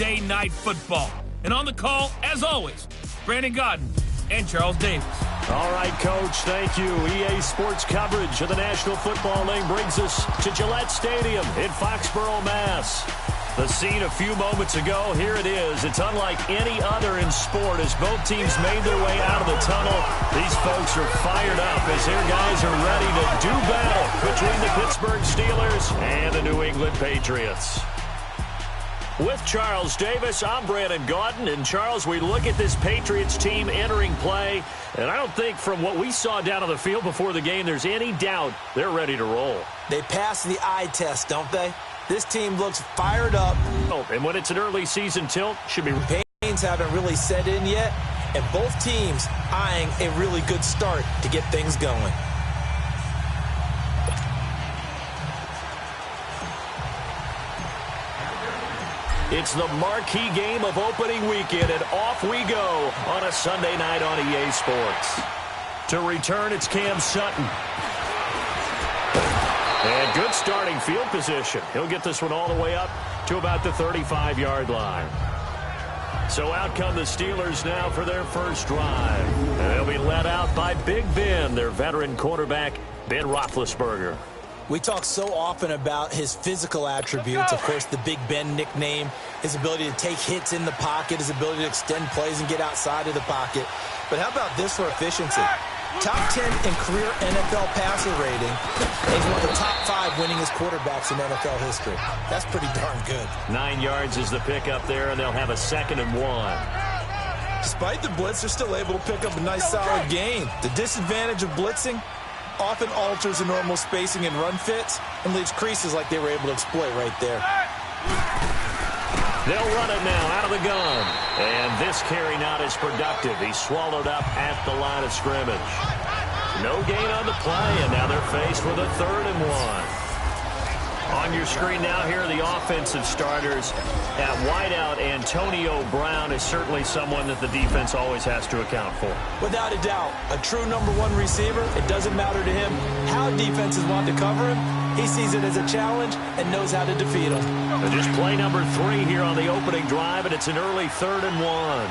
Monday Night Football. And on the call, as always, Brandon Godden and Charles Davis. All right, Coach, thank you. EA Sports coverage of the National Football League brings us to Gillette Stadium in Foxborough, Mass. The scene a few moments ago, here it is. It's unlike any other in sport as both teams made their way out of the tunnel. These folks are fired up as their guys are ready to do battle between the Pittsburgh Steelers and the New England Patriots. With Charles Davis, I'm Brandon Godden. And, Charles, we look at this Patriots team entering play, and I don't think from what we saw down on the field before the game there's any doubt they're ready to roll. They passed the eye test, don't they? This team looks fired up. Oh, and when it's an early season tilt, should be... Pains haven't really set in yet, and both teams eyeing a really good start to get things going. It's the marquee game of opening weekend, and off we go on a Sunday night on EA Sports. To return, it's Cam Sutton. And good starting field position. He'll get this one all the way up to about the 35-yard line. So out come the Steelers now for their first drive. And they'll be led out by Big Ben, their veteran quarterback, Ben Roethlisberger. We talk so often about his physical attributes, of course, the Big Ben nickname, his ability to take hits in the pocket, his ability to extend plays and get outside of the pocket. But how about this for efficiency? Top 10 in career NFL passer rating. He's one of the top 5 winningest quarterbacks in NFL history. That's pretty darn good. 9 yards is the pickup there, and they'll have a 2nd and 1. Despite the blitz, they're still able to pick up a nice solid gain. The disadvantage of blitzing often alters the normal spacing and run fits and leaves creases like they were able to exploit right there. They'll run it now out of the gun. And this carry not as productive. He's swallowed up at the line of scrimmage. No gain on the play, and now they're faced with a 3rd and 1. On your screen now, here are the offensive starters. At wideout, Antonio Brown is certainly someone that the defense always has to account for. Without a doubt, a true #1 receiver. It doesn't matter to him how defenses want to cover him. He sees it as a challenge and knows how to defeat them. Just play number 3 here on the opening drive, and it's an early 3rd and 1.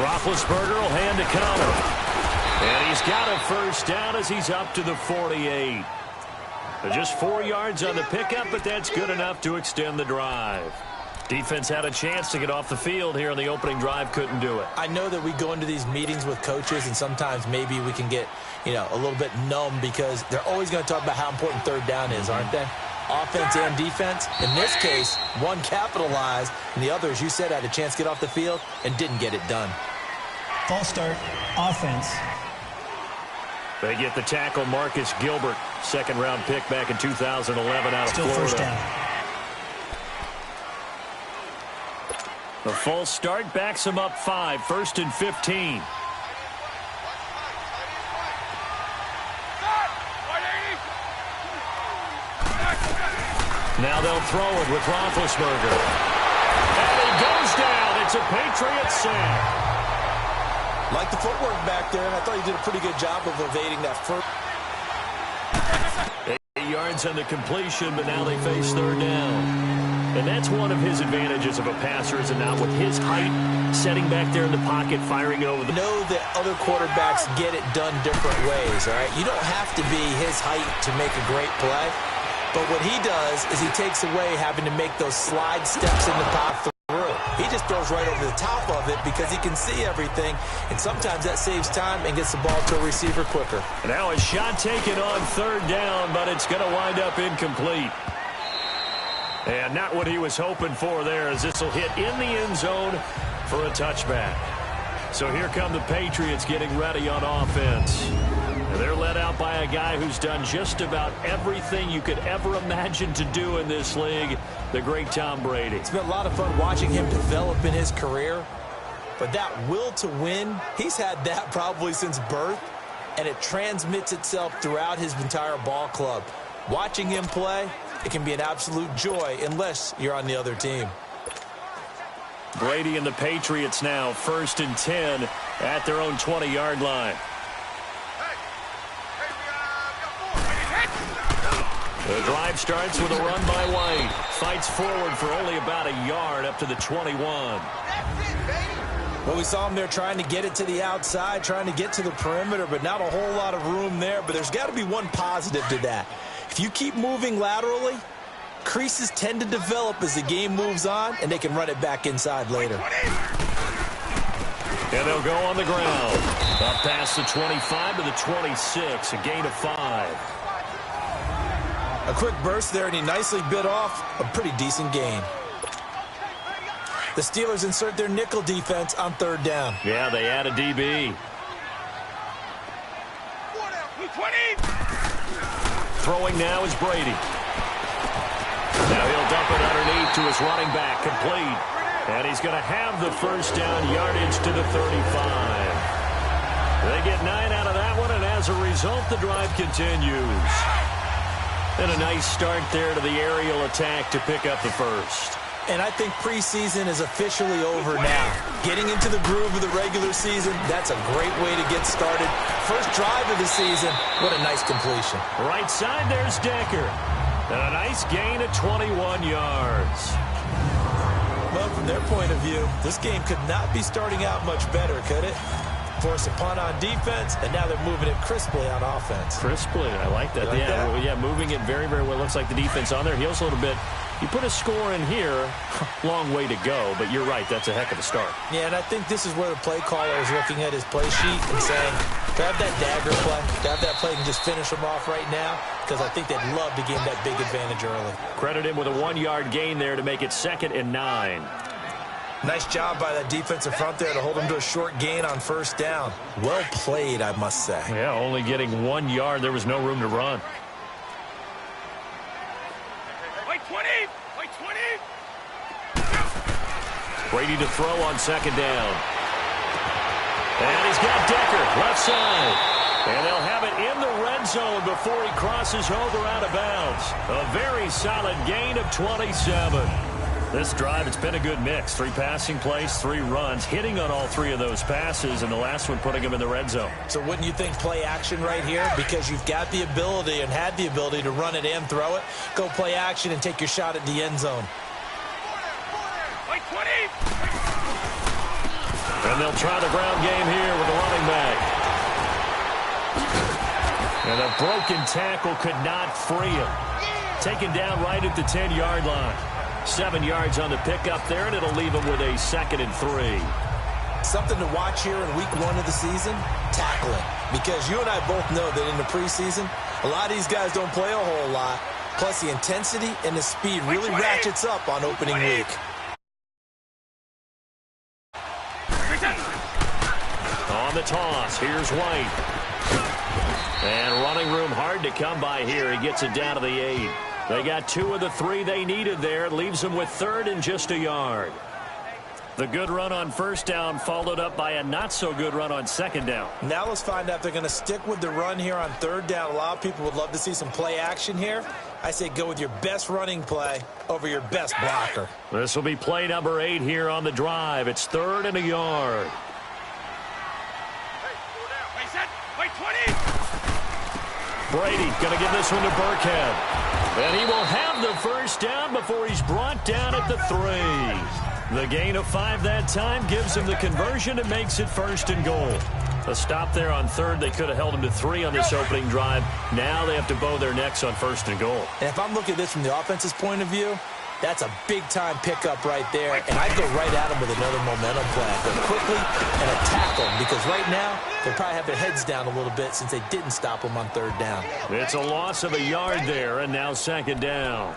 Roethlisberger will hand to Connor. And he's got a first down as he's up to the 48. Just 4 yards on the pickup, but that's good enough to extend the drive. Defense had a chance to get off the field here on the opening drive, couldn't do it. I know that we go into these meetings with coaches, and sometimes maybe we can get, a little bit numb because they're always going to talk about how important 3rd down is, aren't they? Offense and defense. In this case, one capitalized, and the other, as you said, had a chance to get off the field and didn't get it done. False start, offense. They get the tackle, Marcus Gilbert, 2nd-round pick back in 2011 out of Still Florida. First down. The false start backs him up 5, 1st and 15. Now they'll throw it with Roethlisberger. And he goes down. It's a Patriots sack. Like the footwork back there, and I thought he did a pretty good job of evading that first. 8 yards on the completion, but now they face 3rd down. And that's one of his advantages of a passer, is not with his height, setting back there in the pocket, firing it over the... Know that other quarterbacks get it done different ways, all right? You don't have to be his height to make a great play. But what he does is he takes away having to make those slide steps in the pocket through. He just throws right over the top of it because he can see everything, and sometimes that saves time and gets the ball to a receiver quicker. Now a shot taken on 3rd down, but it's going to wind up incomplete. And not what he was hoping for there, as this will hit in the end zone for a touchback. So here come the Patriots getting ready on offense. And they're led out by a guy who's done just about everything you could ever imagine to do in this league, the great Tom Brady. It's been a lot of fun watching him develop in his career. But that will to win, he's had that probably since birth, and it transmits itself throughout his entire ball club. Watching him play, it can be an absolute joy unless you're on the other team. Brady and the Patriots now 1st and 10 at their own 20-yard line. The drive starts with a run by White. Fights forward for only about a yard up to the 21. Well, we saw him there trying to get it to the outside, trying to get to the perimeter, but not a whole lot of room there. But there's got to be one positive to that. If you keep moving laterally, creases tend to develop as the game moves on, and they can run it back inside later. And they'll go on the ground. Up past the 25 to the 26, a gain of 5. A quick burst there, and he nicely bit off a pretty decent gain. The Steelers insert their nickel defense on third down. Yeah, they add a DB. Throwing now is Brady. Now he'll dump it underneath to his running back, complete. And he's going to have the first down yardage to the 35. They get 9 out of that one, and as a result, the drive continues. And a nice start there to the aerial attack to pick up the first. And I think preseason is officially over now. Getting into the groove of the regular season, that's a great way to get started. First drive of the season, what a nice completion. Right side, there's Decker. And a nice gain of 21 yards. Well, from their point of view, this game could not be starting out much better, could it? Force a punt on defense, and now they're moving it crisply on offense. Crisply, I like that. Yeah, moving it very, very well. Looks like the defense on there heals a little bit. You put a score in here, long way to go, but you're right, that's a heck of a start. Yeah, and I think this is where the play caller is looking at his play sheet and saying, to have that dagger play, to have that play and just finish them off right now, because I think they'd love to gain that big advantage early. Credit him with a 1-yard gain there to make it 2nd and 9. Nice job by that defensive front there to hold him to a short gain on first down. Well played, I must say. Yeah, only getting 1 yard. There was no room to run. Brady to throw on 2nd down. And he's got Decker, left side. And they'll have it in the red zone before he crosses over out of bounds. A very solid gain of 27. This drive, it's been a good mix. 3 passing plays, 3 runs, hitting on all 3 of those passes, and the last one putting him in the red zone. So wouldn't you think play action right here? Because you've got the ability and had the ability to run it and throw it. Go play action and take your shot at the end zone. And they'll try the ground game here with the running back. And a broken tackle could not free him. Taken down right at the 10-yard line. 7 yards on the pickup there, and it'll leave him with a 2nd and 3. Something to watch here in week 1 of the season, tackling. Because you and I both know that in the preseason, a lot of these guys don't play a whole lot. Plus, the intensity and the speed really ratchets up on opening week. On the toss, here's White. And running room hard to come by here. He gets it down to the 8. They got 2 of the 3 they needed there. Leaves them with 3rd and just a yard. The good run on first down followed up by a not-so-good run on 2nd down. Now let's find out if they're going to stick with the run here on 3rd down. A lot of people would love to see some play action here. I say go with your best running play over your best blocker. This will be play number 8 here on the drive. It's 3rd and a yard. Brady going to give this one to Burkhead. And he will have the first down before he's brought down at the 3. The gain of 5 that time gives him the conversion and makes it 1st and goal. A stop there on 3rd. They could have held him to 3 on this opening drive. Now they have to bow their necks on 1st and goal. And if I'm looking at this from the offense's point of view, that's a big-time pickup right there, and I'd go right at him with another momentum play. Go quickly and attack them, because right now they'll probably have their heads down a little bit since they didn't stop them on 3rd down. It's a loss of a yard there, and now 2nd down.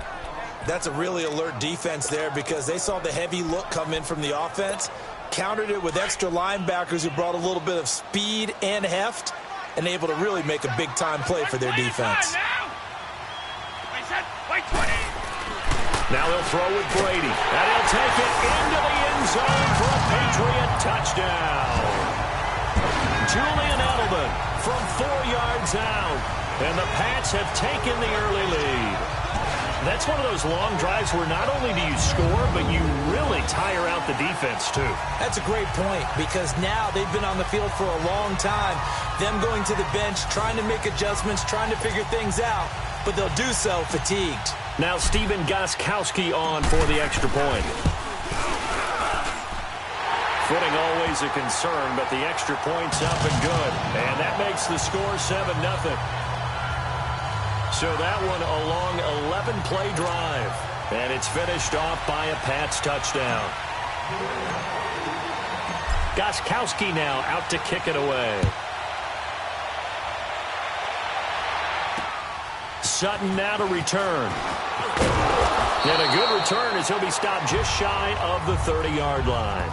That's a really alert defense there because they saw the heavy look come in from the offense, countered it with extra linebackers who brought a little bit of speed and heft, and able to really make a big-time play for their defense. Now he'll throw with Brady, and he'll take it into the end zone for a Patriot touchdown. Julian Edelman from 4 yards out, and the Pats have taken the early lead. That's one of those long drives where not only do you score, but you really tire out the defense, too. That's a great point, because now they've been on the field for a long time. Them going to the bench, trying to make adjustments, trying to figure things out. but they'll do so fatigued. Now Steven Gostkowski on for the extra point. Footing always a concern, but the extra point's up and good. And that makes the score 7-0. So that one a long 11-play drive. And it's finished off by a Pats touchdown. Gostkowski now out to kick it away. Sutton now to return. And a good return as he'll be stopped just shy of the 30-yard line.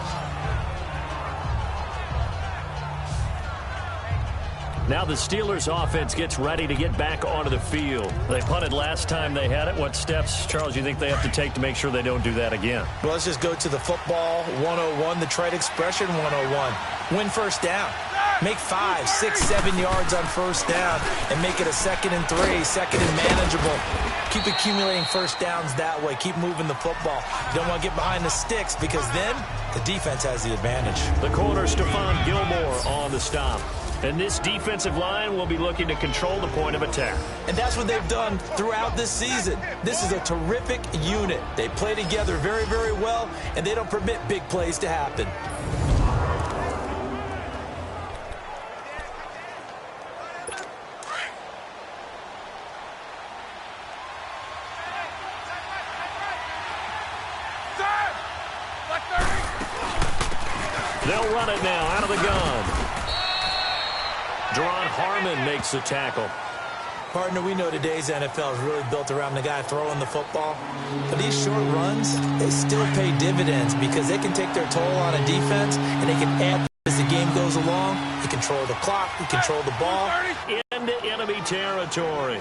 Now the Steelers offense gets ready to get back onto the field. They punted last time they had it. What steps, Charles, you think they have to take to make sure they don't do that again? Well, let's just go to the football 101, the trade expression 101. Win first down. Make 5, 6, 7 yards on first down and make it a 2nd and 3, 2nd and manageable. Keep accumulating first downs that way. Keep moving the football. You don't want to get behind the sticks because then the defense has the advantage. The corner, Stephon Gilmore, on the stop. And this defensive line will be looking to control the point of attack. And that's what they've done throughout this season. This is a terrific unit. They play together very, very well, and they don't permit big plays to happen. They'll run it now out of the gun. Jerron Harmon makes the tackle. Partner, we know today's NFL is really built around the guy throwing the football. But these short runs, they still pay dividends because they can take their toll on a defense and they can add as the game goes along. You control the clock, you control the ball. Into enemy territory.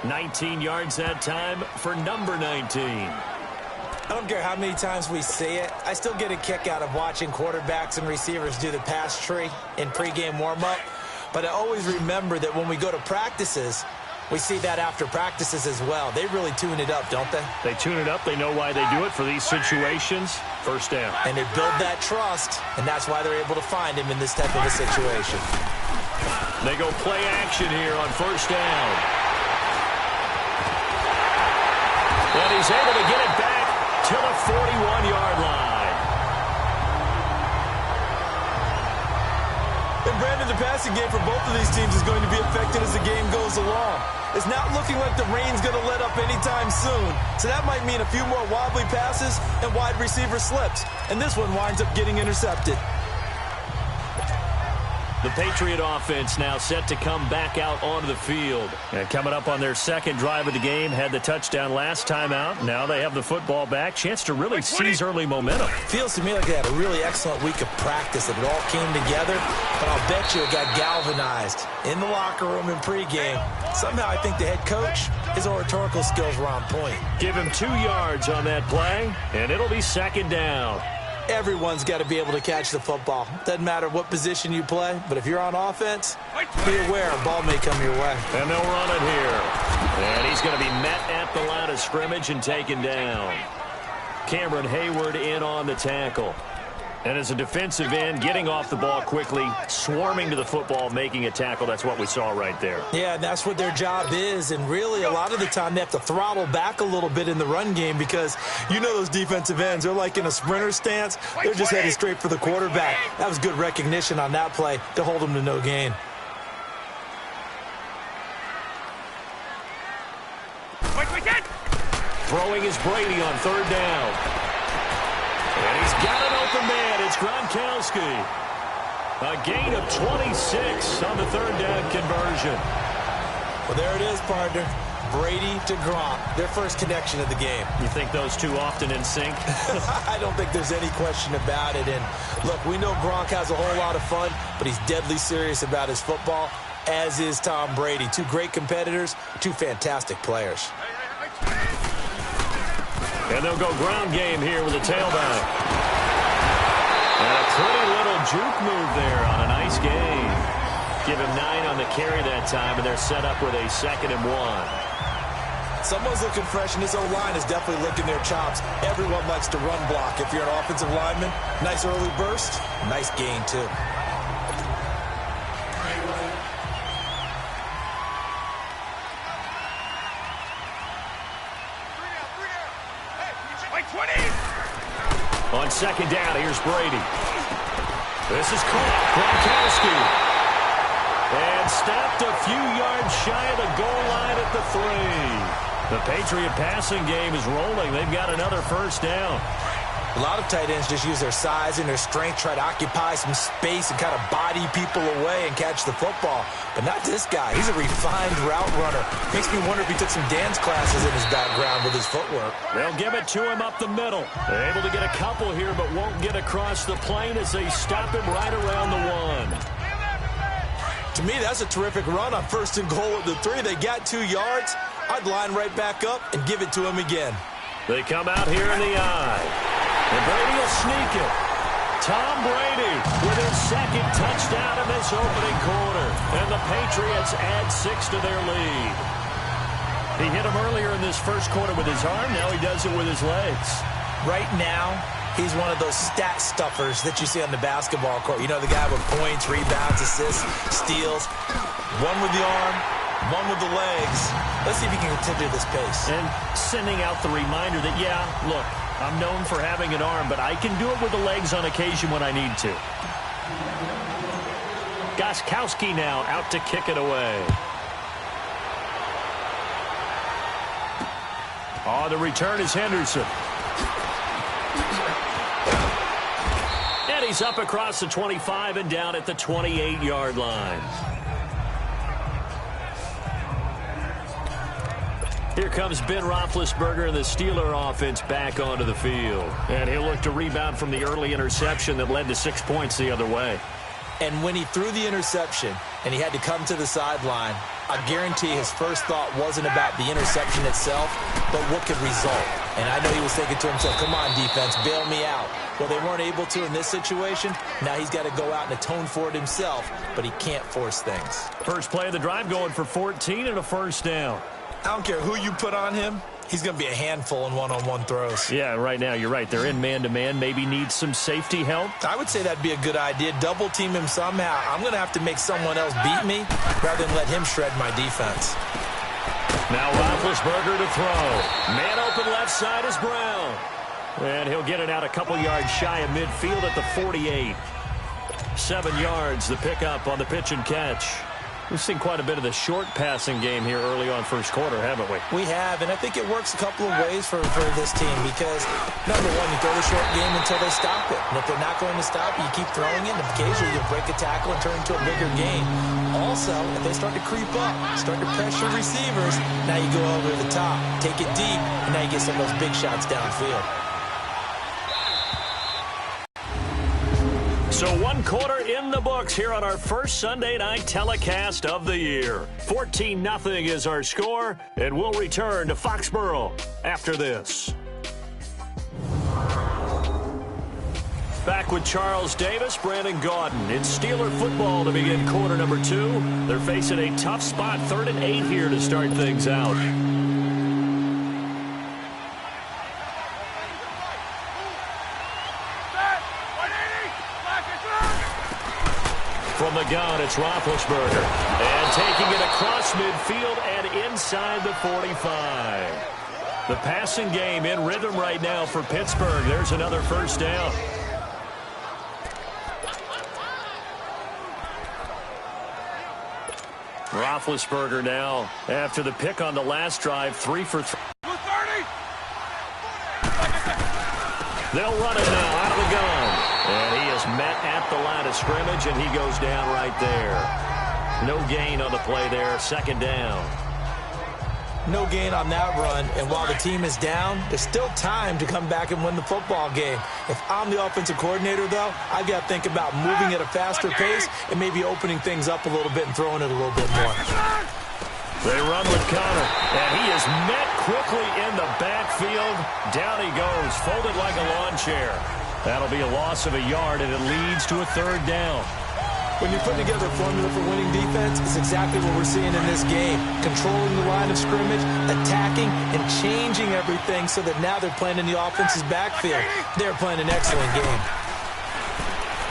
19 yards that time for number 19. I don't care how many times we see it. I still get a kick out of watching quarterbacks and receivers do the pass tree in pregame warm-up. But I always remember that when we go to practices, we see that after practices as well. They really tune it up, don't they? They tune it up. They know why they do it for these situations. First down. And they build that trust, and that's why they're able to find him in this type of a situation. They go play action here on first down. And he's able to get it back to the 41-yard line. And Brandon, the passing game for both of these teams is going to be affected as the game goes along. It's not looking like the rain's going to let up anytime soon. So that might mean a few more wobbly passes and wide receiver slips. And this one winds up getting intercepted. The Patriot offense now set to come back out onto the field. And coming up on their second drive of the game, had the touchdown last time out. Now they have the football back. Chance to really seize early momentum. Feels to me like they had a really excellent week of practice. That it all came together. But I'll bet you it got galvanized in the locker room in pregame. Somehow I think the head coach, his oratorical skills were on point. Give him 2 yards on that play, and it'll be second down. Everyone's got to be able to catch the football. Doesn't matter what position you play, but if you're on offense, be aware a ball may come your way. And they'll run it here. And he's going to be met at the line of scrimmage and taken down. Cameron Hayward in on the tackle. And as a defensive end, getting off the ball quickly, swarming to the football, making a tackle. That's what we saw right there. Yeah, and that's what their job is. And really, a lot of the time, they have to throttle back a little bit in the run game because you know those defensive ends, they're like in a sprinter stance. They're just heading straight for the quarterback. That was good recognition on that play to hold them to no gain. Throwing is Brady on third down. And he's got an open man. It's Gronkowski. A gain of 26 on the third down conversion. Well, there it is, partner. Brady to Gronk, their first connection of the game. You think those two often in sync? I don't think there's any question about it. And look, we know Gronk has a whole lot of fun, but he's deadly serious about his football, as is Tom Brady. Two great competitors, two fantastic players. And they'll go ground game here with a tailback. And a pretty little juke move there on a nice gain. Give him 9 on the carry that time, and they're set up with a 2nd and 1. Someone's looking fresh, and this O-line is definitely licking their chops. Everyone likes to run block. If you're an offensive lineman, nice early burst, nice gain, too. On second down, here's Brady. This is caught. Gronkowski. And stopped a few yards shy of the goal line at the 3. The Patriot passing game is rolling. They've got another first down. A lot of tight ends just use their size and their strength, try to occupy some space and kind of body people away and catch the football. But not this guy. He's a refined route runner. Makes me wonder if he took some dance classes in his background with his footwork. They'll give it to him up the middle. They're able to get a couple here, but won't get across the plane as they stop him right around the 1. To me, that's a terrific run on 1st and goal at the 3. They got 2 yards. I'd line right back up and give it to him again. They come out here in the eye. And Brady will sneak it. Tom Brady with his second touchdown in this opening quarter. And the Patriots add 6 to their lead. He hit him earlier in this first quarter with his arm. Now he does it with his legs. Right now, he's one of those stat stuffers that you see on the basketball court. You know, the guy with points, rebounds, assists, steals. One with the arm, one with the legs. Let's see if he can continue this pace. And sending out the reminder that, yeah, look, I'm known for having an arm, but I can do it with the legs on occasion when I need to. Gostkowski now out to kick it away. Oh, the return is Henderson. And he's up across the 25 and down at the 28-yard line. Here comes Ben Roethlisberger and the Steeler offense back onto the field. And he'll look to rebound from the early interception that led to 6 points the other way. And when he threw the interception and he had to come to the sideline, I guarantee his first thought wasn't about the interception itself, but what could result. And I know he was thinking to himself, come on, defense, bail me out. Well, they weren't able to in this situation. Now he's got to go out and atone for it himself, but he can't force things. First play of the drive going for 14 and a first down. I don't care who you put on him. He's going to be a handful in one-on-one throws. Yeah, right now, you're right. They're in man-to-man. Maybe needs some safety help. I would say that'd be a good idea. Double-team him somehow. I'm going to have to make someone else beat me rather than let him shred my defense. Now Roethlisberger to throw. Man open left side is Brown. And he'll get it out a couple yards shy of midfield at the 48. 7 yards, the pickup on the pitch and catch. We've seen quite a bit of the short passing game here early on first quarter, haven't we? We have, and I think it works a couple of ways for this team because, number one, you throw the short game until they stop it. And if they're not going to stop it, you keep throwing it, and occasionally you break a tackle and turn into a bigger game. Also, if they start to creep up, start to pressure receivers, now you go over the top, take it deep, and now you get some of those big shots downfield. So 1 quarter in the books here on our first Sunday night telecast of the year. 14-0 is our score, and we'll return to Foxborough after this. Back with Charles Davis, Brandon Gaudin. It's Steeler football to begin quarter number 2. They're facing a tough spot, 3rd and 8 here to start things out. From the gun, it's Roethlisberger. And taking it across midfield and inside the 45. The passing game in rhythm right now for Pittsburgh. There's another first down. Roethlisberger now, after the pick on the last drive, 3 for 3. They'll run it now out of the gun. And he is met at the line of scrimmage, and he goes down right there. No gain on the play there, 2nd down. No gain on that run, and while the team is down, there's still time to come back and win the football game. If I'm the offensive coordinator, though, I've got to think about moving at a faster pace and maybe opening things up a little bit and throwing it a little bit more. They run with Connor, and he is met quickly in the backfield. Down he goes, folded like a lawn chair. That'll be a loss of a yard, and it leads to a 3rd down. When you're putting together a formula for winning defense, it's exactly what we're seeing in this game. Controlling the line of scrimmage, attacking, and changing everything so that now they're playing in the offense's backfield. They're playing an excellent game.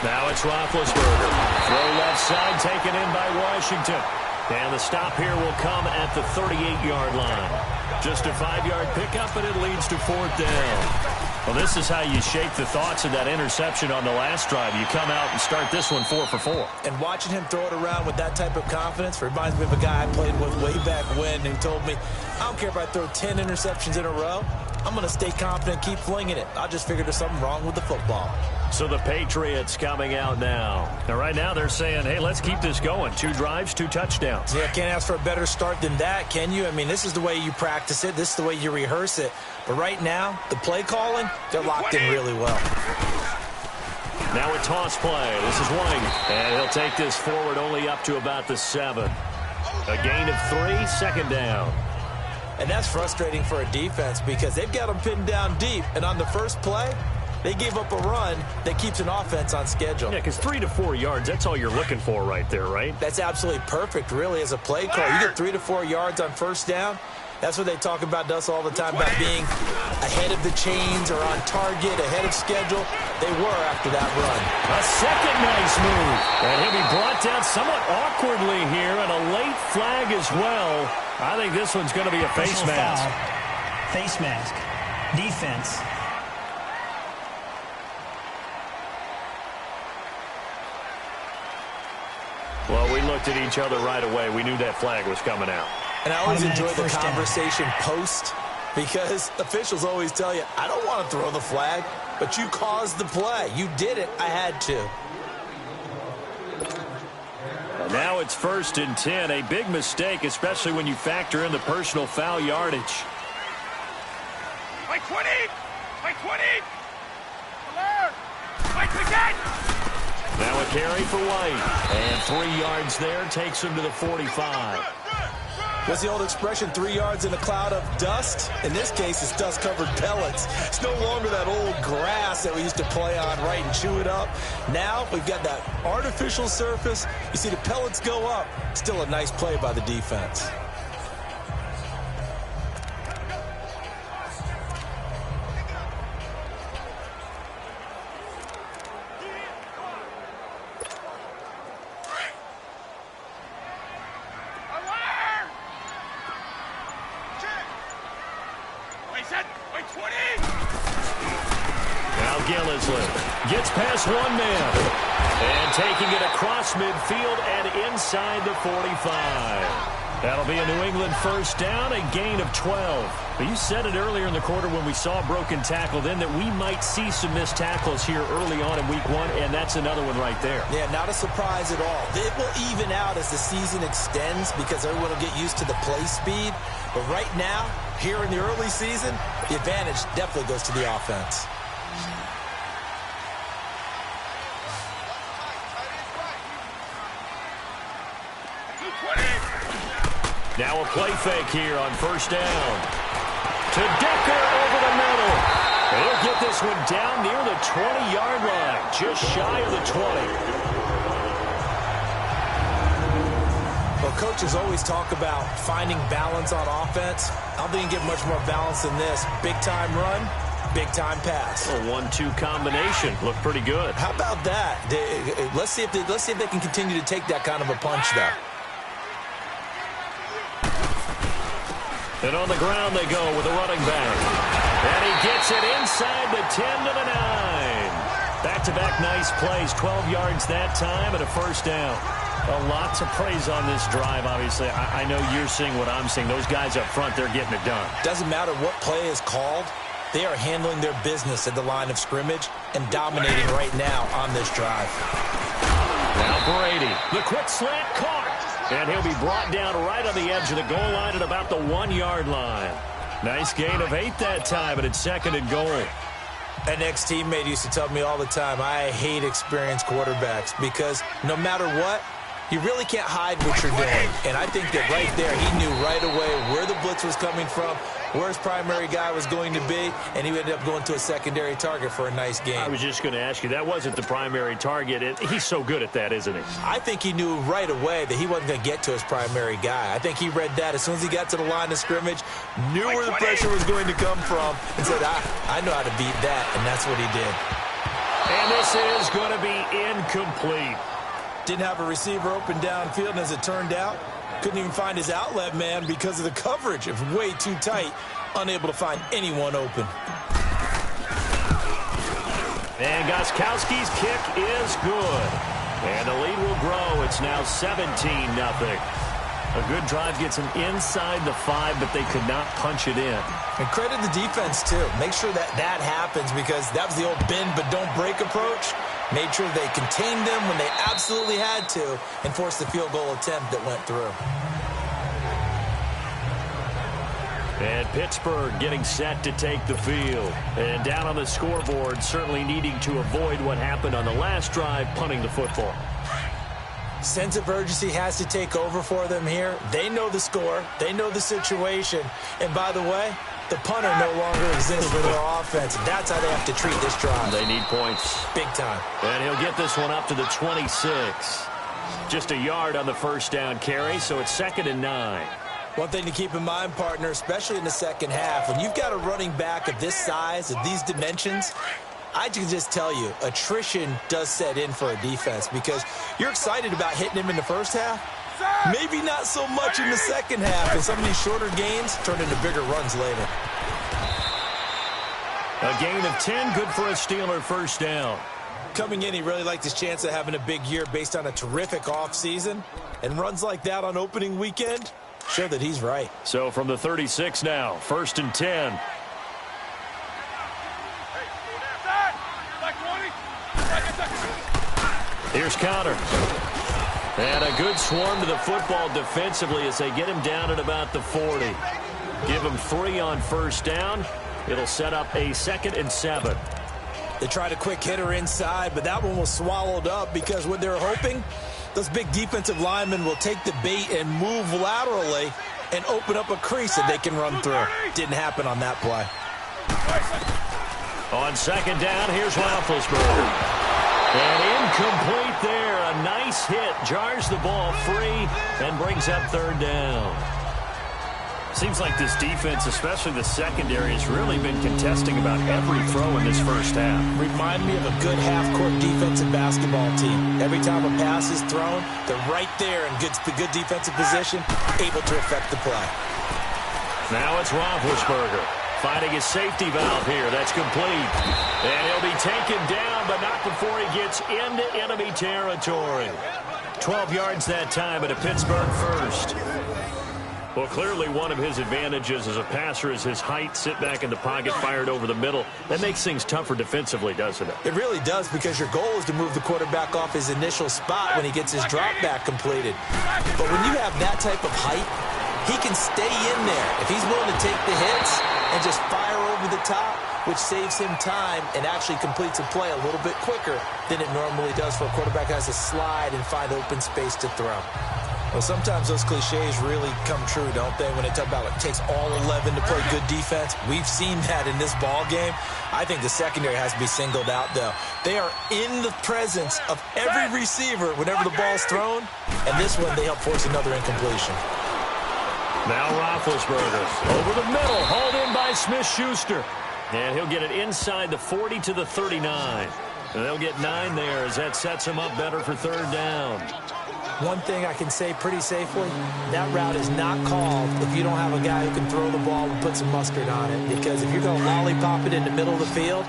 Now it's Roethlisberger. Throw left side taken in by Washington. And the stop here will come at the 38-yard line. Just a 5-yard pickup, and it leads to 4th down. Well, this is how you shake the thoughts of that interception on the last drive. You come out and start this one 4 for 4. And watching him throw it around with that type of confidence reminds me of a guy I played with way back when who told me, I don't care if I throw 10 interceptions in a row. I'm going to stay confident, keep flinging it. I just figured there's something wrong with the football. So the Patriots coming out now. Now, right now they're saying, hey, let's keep this going. 2 drives, 2 touchdowns. Yeah, can't ask for a better start than that, can you? I mean, this is the way you practice it. This is the way you rehearse it. But right now, the play calling, they're locked in really well. Now a toss play. This is White. And he'll take this forward only up to about the 7. A gain of 3, second down. And that's frustrating for a defense because they've got them pinned down deep. And on the first play, they gave up a run that keeps an offense on schedule. Yeah, because 3 to 4 yards, that's all you're looking for right there, right? That's absolutely perfect, really, as a play call. You get 3 to 4 yards on first down. That's what they talk about to us all the time, about being ahead of the chains or on target, ahead of schedule. They were after that run. A second nice move. And he'll be brought down somewhat awkwardly here, and a late flag as well. I think this one's going to be a face mask. Foul. Face mask. Defense. Well, we looked at each other right away. We knew that flag was coming out. And I always enjoy the conversation post because officials always tell you, I don't want to throw the flag, but you caused the play. You did it. I had to. Now it's 1st and 10. A big mistake, especially when you factor in the personal foul yardage. By 20! By 20! Alert! By 10! Now a carry for White. And 3 yards there takes him to the 45. What's the old expression, 3 yards in a cloud of dust? In this case, it's dust-covered pellets. It's no longer that old grass that we used to play on, right, and chew it up. Now we've got that artificial surface. You see the pellets go up. Still a nice play by the defense. Gets past one man. And taking it across midfield and inside the 45. That'll be a New England first down, a gain of 12. But you said it earlier in the quarter when we saw a broken tackle then that we might see some missed tackles here early on in week 1, and that's another one right there. Yeah, not a surprise at all. It will even out as the season extends because everyone will get used to the play speed. But right now, here in the early season, the advantage definitely goes to the offense. Now a play fake here on first down. To Decker over the middle. He'll get this one down near the 20-yard line, just shy of the 20. Well, coaches always talk about finding balance on offense. I don't think you can get much more balance than this. Big-time run, big-time pass. A 1-2 combination. Looked pretty good. How about that? Let's see if they can continue to take that kind of a punch, though. And on the ground they go with a running back. And he gets it inside the 10 to the 9. Back-to-back nice plays. 12 yards that time and a first down. A lot to praise on this drive, obviously. I know you're seeing what I'm seeing. Those guys up front, they're getting it done. Doesn't matter what play is called. They are handling their business at the line of scrimmage and dominating right now on this drive. Now Brady. The quick slant caught. And he'll be brought down right on the edge of the goal line at about the 1-yard line. Nice gain of 8 that time, and it's 2nd and goal. An ex-teammate used to tell me all the time, I hate experienced quarterbacks because no matter what, you really can't hide what you're doing. And I think that right there, he knew right away where the blitz was coming from, where his primary guy was going to be, and he ended up going to a secondary target for a nice game. I was just going to ask you, that wasn't the primary target. He's so good at that, isn't he? I think he knew right away that he wasn't going to get to his primary guy. I think he read that as soon as he got to the line of scrimmage, knew where the pressure was going to come from, and said, I know how to beat that, and that's what he did. And this is going to be incomplete. Didn't have a receiver open downfield, and as it turned out, couldn't even find his outlet man because of the coverage. It was way too tight, unable to find anyone open. And Gostkowski's kick is good. And the lead will grow. It's now 17-0. A good drive gets them inside the 5, but they could not punch it in. And credit the defense, too. Make sure that happens, because that was the old bend but don't break approach. Made sure they contained them when they absolutely had to and forced the field goal attempt that went through. And Pittsburgh getting set to take the field. And down on the scoreboard, certainly needing to avoid what happened on the last drive, punting the football. Sense of urgency has to take over for them here. They know the score. They know the situation. And by the way, the punter no longer exists for their offense. That's how they have to treat this drive. They need points. Big time. And he'll get this one up to the 26. Just a yard on the first down carry, so it's 2nd and 9. One thing to keep in mind, partner, especially in the second half, when you've got a running back of this size, of these dimensions, I can just tell you, attrition does set in for a defense, because you're excited about hitting him in the first half. Maybe not so much in the second half, and some of these shorter gains turn into bigger runs later. A gain of 10, good for a Steeler first down. Coming in, he really liked his chance of having a big year based on a terrific offseason, and runs like that on opening weekend show that he's right. So from the 36 now, 1st and 10. Here's Connor. And a good swarm to the football defensively as they get him down at about the 40. Give him 3 on first down. It'll set up a 2nd and 7. They tried a quick hitter inside, but that one was swallowed up, because what they're hoping, those big defensive linemen will take the bait and move laterally and open up a crease that they can run through. Didn't happen on that play. On 2nd down, here's Roethlisberger. And incomplete there. A nice hit. Jars the ball free and brings up 3rd down. Seems like this defense, especially the secondary, has really been contesting about every throw in this first half. Remind me of a good half-court defensive basketball team. Every time a pass is thrown, they're right there in good defensive position, able to affect the play. Now it's Roethlisberger finding his safety valve here. That's complete. And he'll be taken down, but not before he gets into enemy territory. 12 yards that time at a Pittsburgh first. Well, clearly one of his advantages as a passer is his height. Sit back in the pocket, fired over the middle. That makes things tougher defensively, doesn't it? It really does, because your goal is to move the quarterback off his initial spot when he gets his drop back completed. But when you have that type of height, he can stay in there. If he's willing to take the hits and just fire over the top, which saves him time and actually completes a play a little bit quicker than it normally does for a quarterback who has to slide and find open space to throw. Well, sometimes those cliches really come true, don't they, when they talk about it takes all 11 to play good defense. We've seen that in this ball game. I think the secondary has to be singled out, though. They are in the presence of every receiver whenever the ball's thrown, and this one they help force another incompletion. Now Roethlisberger over the middle, hauled in by Smith-Schuster. And he'll get it inside the 40 to the 39. And they'll get 9 there as that sets him up better for 3rd down. One thing I can say pretty safely, that route is not called if you don't have a guy who can throw the ball and put some mustard on it. Because if you're going to lollipop it in the middle of the field,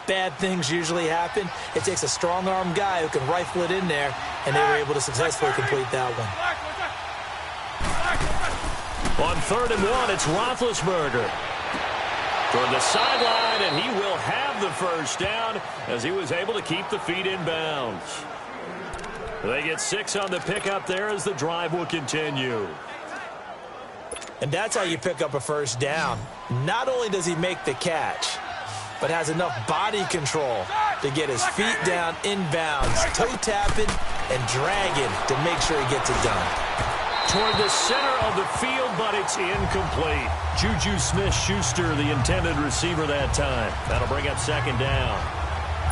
bad things usually happen. It takes a strong-arm guy who can rifle it in there, and they were able to successfully complete that one. On 3rd and 1, it's Roethlisberger toward the sideline, and he will have the first down as he was able to keep the feet in bounds. They get 6 on the pickup there as the drive will continue. And that's how you pick up a first down. Not only does he make the catch, but has enough body control to get his feet down inbounds, toe-tapping and dragging to make sure he gets it done. Toward the center of the field, but it's incomplete. Juju Smith-Schuster, the intended receiver that time. That'll bring up 2nd down.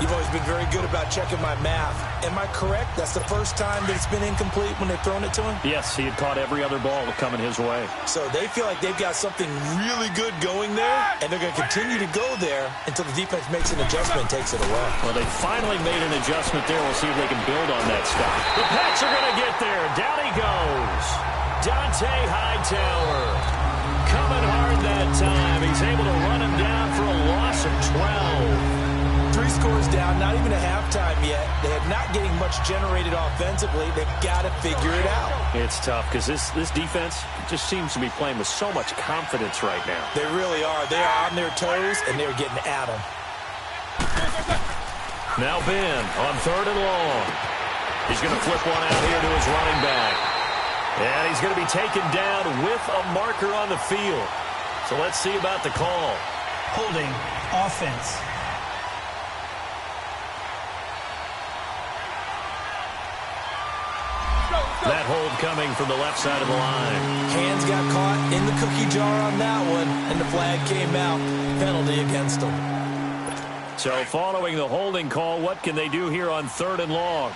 You've always been very good about checking my math. Am I correct? That's the first time that it's been incomplete when they've thrown it to him? Yes, he had caught every other ball coming his way. So they feel like they've got something really good going there, and they're going to continue to go there until the defense makes an adjustment and takes it away. Well, they finally made an adjustment there. We'll see if they can build on that stuff. The Pats are going to get there. Down he goes. Dante Hightower coming hard that time. He's able to run him down for a loss of 12. 3 scores down, not time yet. They're not getting much generated offensively. They've got to figure it out. It's tough because this defense just seems to be playing with so much confidence right now. They really are. They are on their toes, and they're getting at them. Now Ben on 3rd and long. He's going to flip one out here to his running back. And he's going to be taken down with a marker on the field. So let's see about the call. Holding offense. That hold coming from the left side of the line. Hands got caught in the cookie jar on that one, and the flag came out. Penalty against them. So following the holding call, what can they do here on 3rd and long?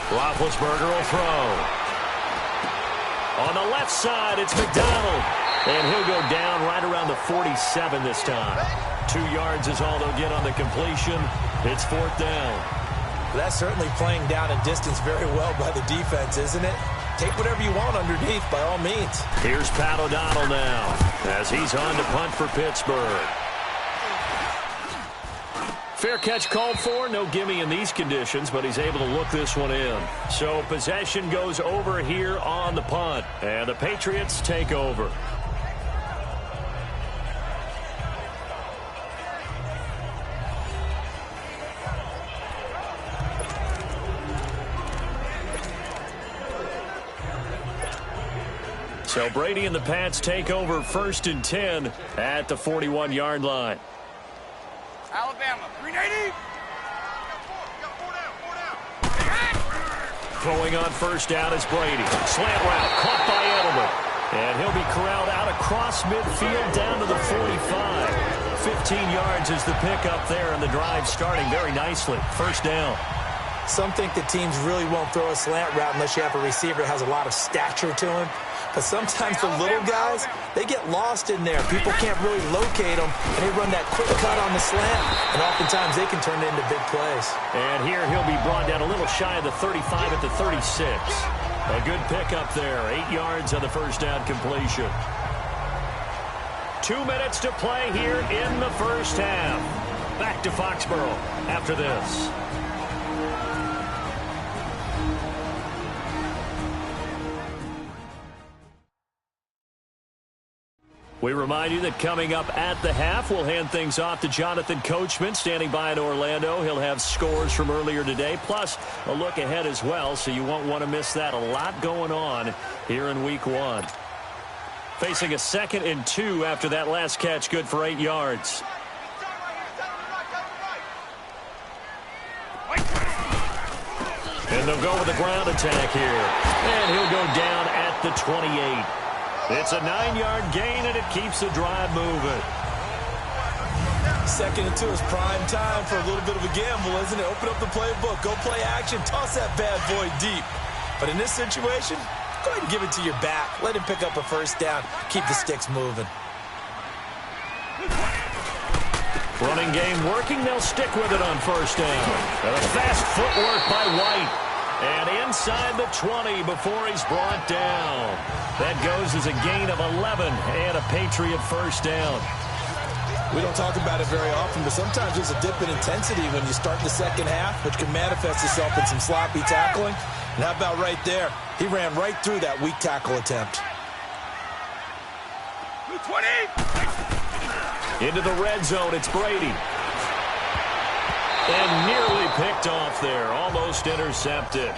Roethlisberger will throw. On the left side, it's McDonald. And he'll go down right around the 47 this time. 2 yards is all they'll get on the completion. It's 4th down. That's certainly playing down and distance very well by the defense, isn't it? Take whatever you want underneath, by all means. Here's Pat O'Donnell now as he's on to punt for Pittsburgh. Fair catch called for. No gimme in these conditions, but he's able to look this one in. So possession goes over here on the punt, and the Patriots take over. So Brady and the Pats take over 1st and 10 at the 41-yard line. Alabama, 380. Throwing on 1st down is Brady. Slant route caught by Edelman. And he'll be corralled out across midfield down to the 45. 15 yards is the pickup there, and the drive starting very nicely. 1st down. Some think the teams really won't throw a slant route unless you have a receiver that has a lot of stature to him. But sometimes the little guys, they get lost in there. People can't really locate them, and they run that quick cut on the slant, and oftentimes they can turn it into big plays. And here he'll be brought down a little shy of the 35 at the 36. A good pickup there. 8 yards on the 1st down completion. 2 minutes to play here in the 1st half. Back to Foxborough after this. We remind you that coming up at the half, we'll hand things off to Jonathan Coachman, standing by in Orlando. He'll have scores from earlier today, plus a look ahead as well, so you won't want to miss that. A lot going on here in Week 1. Facing a 2nd and 2 after that last catch, good for 8 yards. And they'll go with a ground attack here. And he'll go down at the 28. It's a 9-yard gain, and it keeps the drive moving. 2nd and 2 is prime time for a little bit of a gamble, isn't it? Open up the playbook, go play action, toss that bad boy deep. But in this situation, go ahead and give it to your back. Let him pick up a 1st down. Keep the sticks moving. Running game working. They'll stick with it on 1st down. And a fast footwork by White. And inside the 20 before he's brought down. That goes as a gain of 11 and a Patriot 1st down. We don't talk about it very often, but sometimes there's a dip in intensity when you start the 2nd half, which can manifest itself in some sloppy tackling. And how about right there? He ran right through that weak tackle attempt. 20. Into the red zone, it's Brady. And nearly picked off there. Almost intercepted.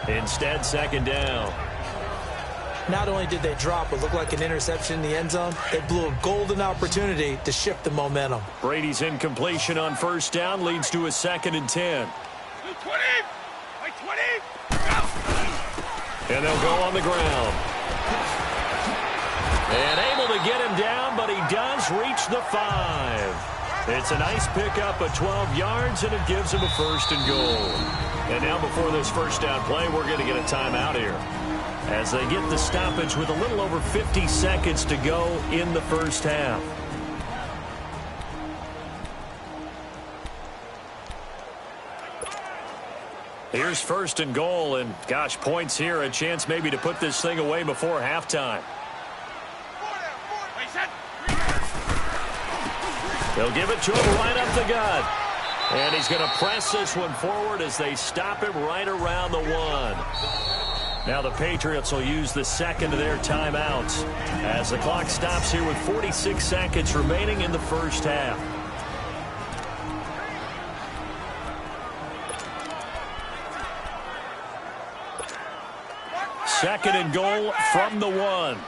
Instead, 2nd down. Not only did they drop what looked like an interception in the end zone, they blew a golden opportunity to shift the momentum. Brady's incompletion on 1st down leads to a 2nd and 10. 20. And they'll go on the ground. And able to get him down, but he does reach the 5. It's a nice pickup of 12 yards, and it gives him a 1st and goal. And now before this 1st down play, we're going to get a timeout here, as they get the stoppage with a little over 50 seconds to go in the 1st half. Here's 1st and goal, and gosh, points here, a chance maybe to put this thing away before halftime. They'll give it to him right up the gut. And he's going to press this one forward as they stop him right around the 1. Now the Patriots will use the second of their timeouts as the clock stops here with 46 seconds remaining in the first half. Second and goal from the 1.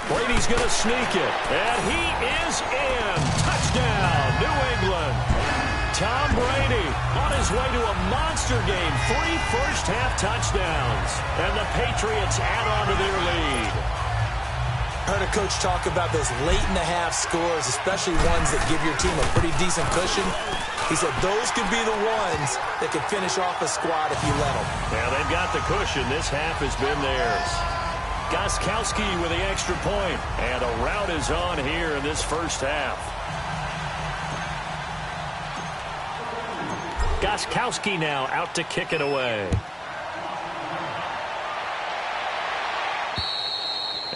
Brady's going to sneak it, and he is in. Touchdown, New England. Tom Brady on his way to a monster game. 3 first-half touchdowns, and the Patriots add on to their lead. I heard a coach talk about those late-in-the-half scores, especially ones that give your team a pretty decent cushion. He said those could be the ones that could finish off a squad if you let them. Yeah, they've got the cushion. This half has been theirs. Gostkowski with the extra point, and a rout is on here in this first half. Gostkowski now out to kick it away.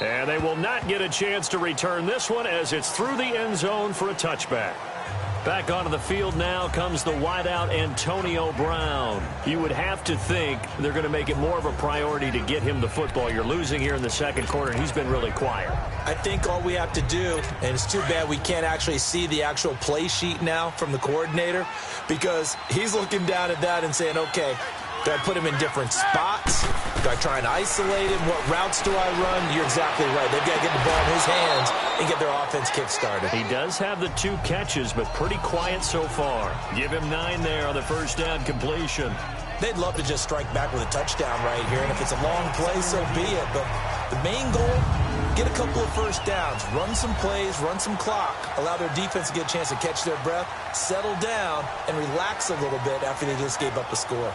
And they will not get a chance to return this one as it's through the end zone for a touchback. Back onto the field now comes the wideout Antonio Brown. You would have to think they're going to make it more of a priority to get him the football. You're losing here in the second quarter, and he's been really quiet. I think all we have to do, and it's too bad we can't actually see the actual play sheet now from the coordinator, because he's looking down at that and saying, okay, do I put him in different spots? Do I try and isolate him? What routes do I run? You're exactly right. They've got to get the ball in his hands and get their offense kick-started. He does have the 2 catches, but pretty quiet so far. Give him 9 there on the first down completion. They'd love to just strike back with a touchdown right here, and if it's a long play, so be it. But the main goal, get a couple of first downs, run some plays, run some clock, allow their defense to get a chance to catch their breath, settle down, and relax a little bit after they just gave up a score.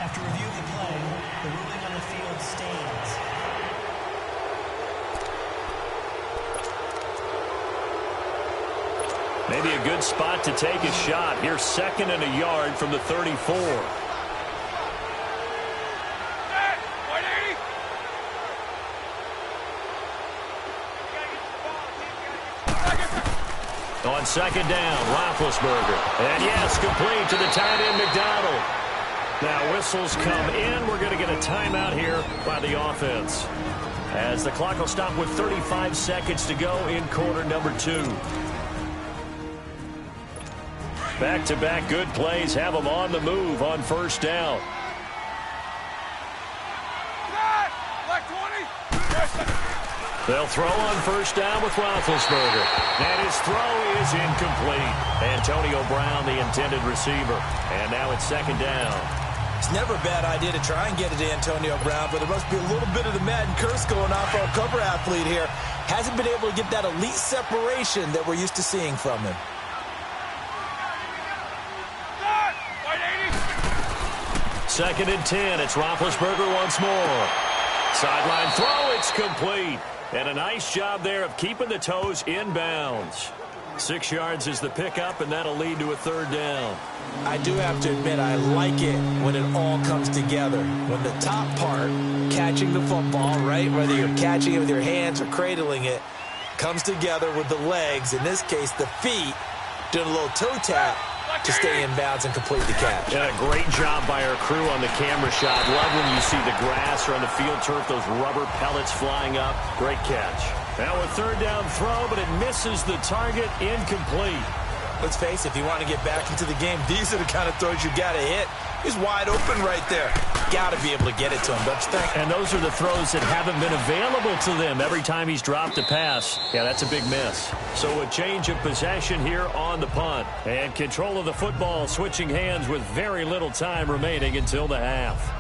After review of the play, the ruling on the field stands. Maybe a good spot to take a shot. Here's 2nd and a yard from the 34. On 2nd down, Roethlisberger. And yes, complete to the tight end, McDonald. Now whistles come in. We're going to get a timeout here by the offense, as the clock will stop with 35 seconds to go in quarter number 2. Back-to-back good plays have them on the move on first down. They'll throw on first down with Roethlisberger. And his throw is incomplete. Antonio Brown, the intended receiver. And now it's 2nd down. It's never a bad idea to try and get it to Antonio Brown, but there must be a little bit of the Madden curse going on for our cover athlete here. Hasn't been able to get that elite separation that we're used to seeing from him. Second and 10. It's Roethlisberger once more. Sideline throw. It's complete. And a nice job there of keeping the toes in bounds. 6 yards is the pickup, and that'll lead to a 3rd down. I do have to admit, I like it when it all comes together. When the top part, catching the football, right, whether you're catching it with your hands or cradling it, comes together with the legs, in this case the feet, doing a little toe tap to stay in bounds and complete the catch. Yeah, great job by our crew on the camera shot. Love when you see the grass or on the field turf, those rubber pellets flying up. Great catch. Now a 3rd down throw, but it misses the target. Incomplete. Let's face it, if you want to get back into the game, these are the kind of throws you got to hit. He's wide open right there. Got to be able to get it to him, don't you think? And those are the throws that haven't been available to them every time he's dropped a pass. Yeah, that's a big miss. So a change of possession here on the punt. And control of the football switching hands with very little time remaining until the half.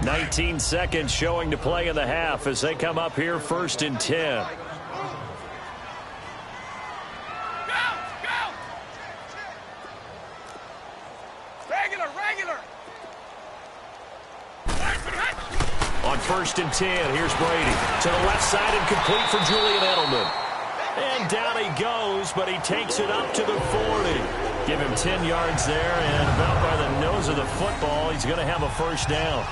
19 seconds showing to play in the half as they come up here 1st and 10. On 1st and 10, here's Brady. To the left side and complete for Julian Edelman. And down he goes, but he takes it up to the 40. Give him 10 yards there, and about by the nose of the football, he's going to have a first down.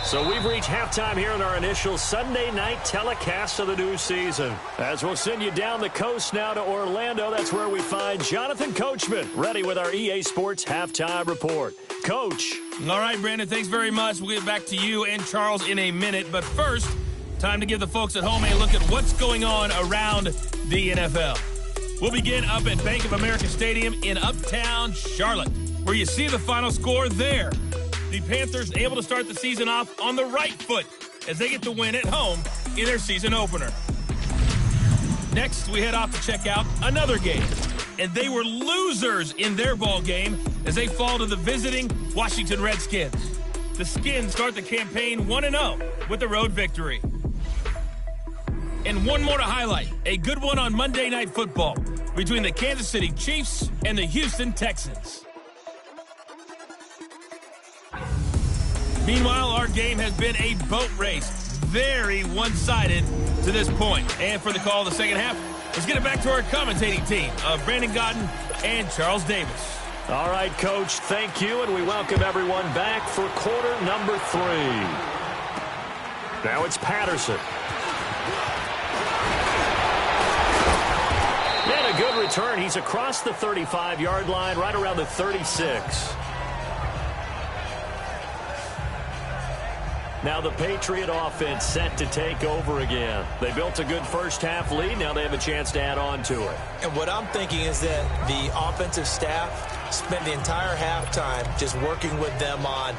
So we've reached halftime here in our initial Sunday night telecast of the new season. As we'll send you down the coast now to Orlando, that's where we find Jonathan Coachman, ready with our EA Sports Halftime Report. Coach. All right, Brandon, thanks very much. We'll get back to you and Charles in a minute. But first, time to give the folks at home a look at what's going on around the NFL. We'll begin up at Bank of America Stadium in Uptown Charlotte, where you see the final score there. The Panthers able to start the season off on the right foot as they get the win at home in their season opener. Next, we head off to check out another game. And they were losers in their ball game as they fall to the visiting Washington Redskins. The Skins start the campaign 1-0 with the road victory. And one more to highlight, a good one on Monday Night Football between the Kansas City Chiefs and the Houston Texans. Meanwhile, our game has been a boat race, very one-sided to this point. And for the call of the second half, let's get it back to our commentating team of Brandon Gaudin and Charles Davis. All right, Coach, thank you, and we welcome everyone back for quarter number 3. Now it's Patterson. And a good return. He's across the 35-yard line, right around the 36. Now the Patriot offense set to take over again. They built a good first-half lead. Now they have a chance to add on to it. And what I'm thinking is that the offensive staff spent the entire halftime just working with them on,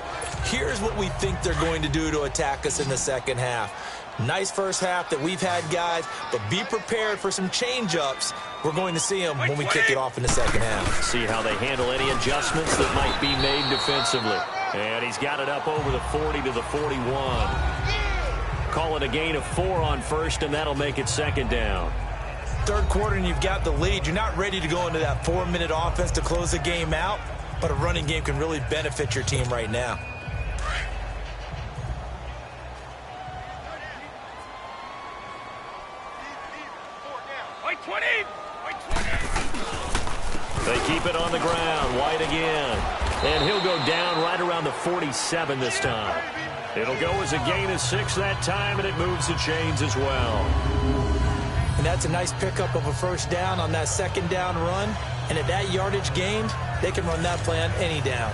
here's what we think they're going to do to attack us in the second half. Nice first half that we've had, guys, but be prepared for some change-ups. We're going to see them when we kick it off in the second half. See how they handle any adjustments that might be made defensively. And he's got it up over the 40 to the 41. Call it a gain of 4 on first, and that'll make it second down. Third quarter, and you've got the lead. You're not ready to go into that 4-minute offense to close the game out, but a running game can really benefit your team right now. They keep it on the ground. White again. And he'll go down right around the 47 this time. It'll go as a gain of 6 that time, and it moves the chains as well. And that's a nice pickup of a first down on that second down run. And at that yardage gained, they can run that play on any down.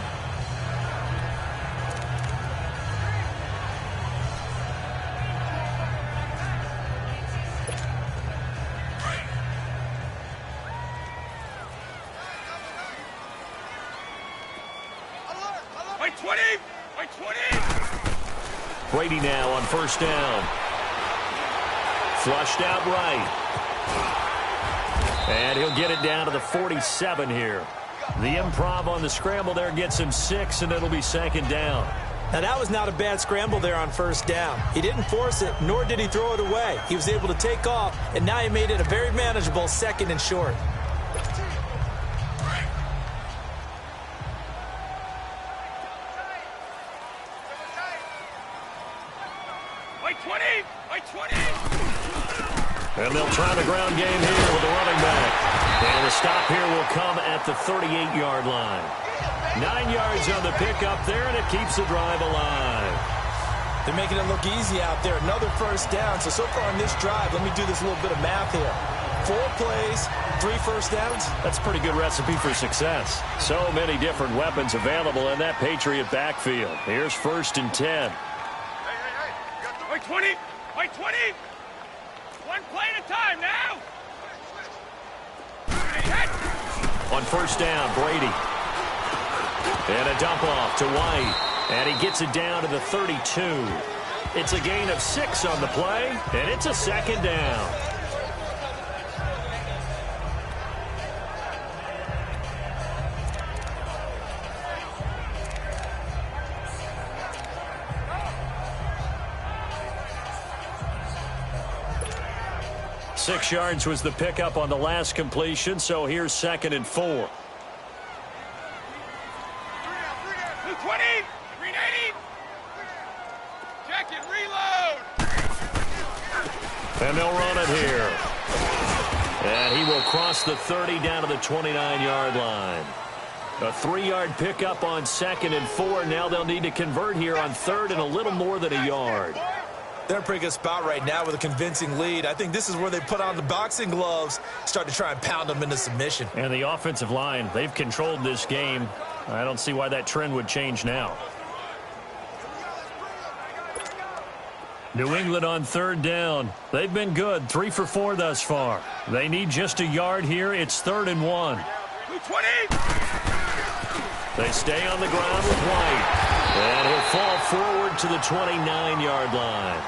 Brady now on first down. Flushed out right. And he'll get it down to the 47 here. The improv on the scramble there gets him 6, and it'll be second down. Now, that was not a bad scramble there on first down. He didn't force it, nor did he throw it away. He was able to take off, and now he made it a very manageable second and short. And they'll try the ground game here with the running back. And the stop here will come at the 38-yard line. 9 yards on the pickup there, and it keeps the drive alive. They're making it look easy out there. Another first down. So far on this drive, let me do this little bit of math here. 4 plays, 3 first downs. That's a pretty good recipe for success. So many different weapons available in that Patriot backfield. Here's 1st and 10. Wait 20! Wait 20! One play at a time now! On first down, Brady. And a dump off to White. And he gets it down to the 32. It's a gain of 6 on the play, and it's a second down. Six yards was the pickup on the last completion, so here's 2nd and 4. 220, 380. Check it, reload. And they'll run it here. And he will cross the 30 down to the 29-yard line. A 3-yard pickup on 2nd and 4. Now they'll need to convert here on 3rd and a little more than a yard. They're in a pretty good spot right now with a convincing lead. I think this is where they put on the boxing gloves, start to try and pound them into submission. And the offensive line, they've controlled this game. I don't see why that trend would change now. New England on 3rd down. They've been good, 3 for 4 thus far. They need just a yard here. It's 3rd and 1. 220. They stay on the ground with White. And he'll fall forward to the 29-yard line.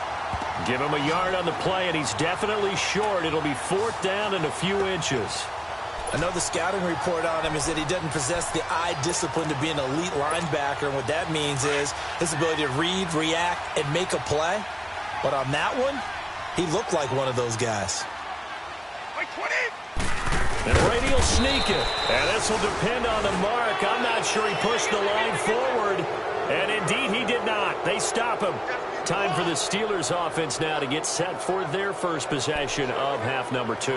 Give him a yard on the play, and he's definitely short. It'll be 4th down and a few inches. I know the scouting report on him is that he doesn't possess the eye discipline to be an elite linebacker, and what that means is his ability to read, react, and make a play. But on that one, he looked like one of those guys. Like 20. And Brady will sneak it. And this will depend on the mark. I'm not sure he pushed the line forward. And indeed, he did not. They stop him. Time for the Steelers offense now to get set for their first possession of half number 2.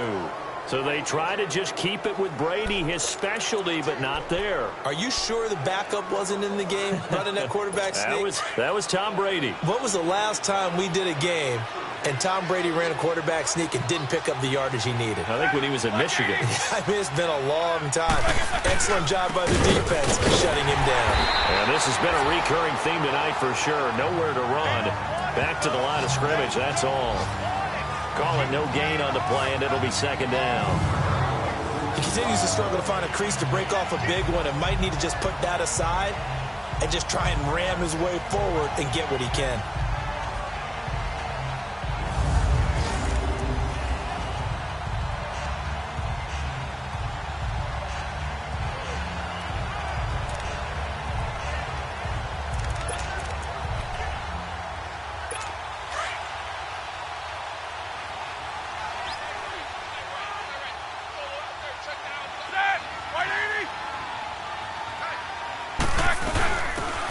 So they try to just keep it with Brady, his specialty, but not there. Are you sure the backup wasn't in the game running that quarterback sneak? That was Tom Brady. What was the last time we did a game and Tom Brady ran a quarterback sneak and didn't pick up the yardage he needed? I think when he was in Michigan. I mean, it's been a long time. Excellent job by the defense shutting him down. And this has been a recurring theme tonight for sure. Nowhere to run. Back to the line of scrimmage, that's all. Call it no gain on the play, and it'll be 2nd down. He continues to struggle to find a crease to break off a big one and might need to just put that aside and just try and ram his way forward and get what he can.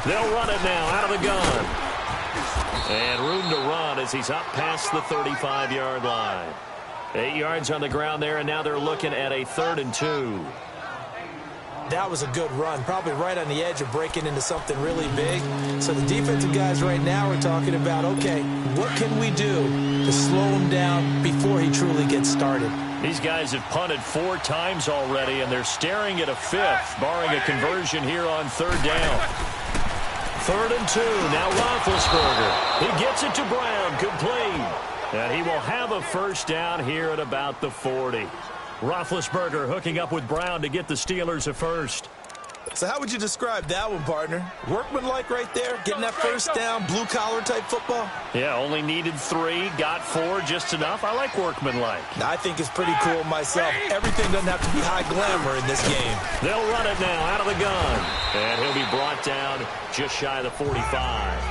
They'll run it now out of the gun. And room to run as he's up past the 35-yard line. 8 yards on the ground there, and now they're looking at a 3rd and 2. That was a good run, probably right on the edge of breaking into something really big. So the defensive guys right now are talking about, okay, what can we do to slow him down before he truly gets started? These guys have punted 4 times already, and they're staring at a 5th, barring a conversion here on 3rd down. 3rd and 2, now Roethlisberger. He gets it to Brown, complete. And he will have a first down here at about the 40. Roethlisberger hooking up with Brown to get the Steelers a first. So how would you describe that one, partner? Workmanlike right there, getting that first down, blue-collar type football? Yeah, only needed 3, got 4, just enough. I like workmanlike. I think it's pretty cool myself. Everything doesn't have to be high glamour in this game. They'll run it now out of the gun. And he'll be brought down just shy of the 45.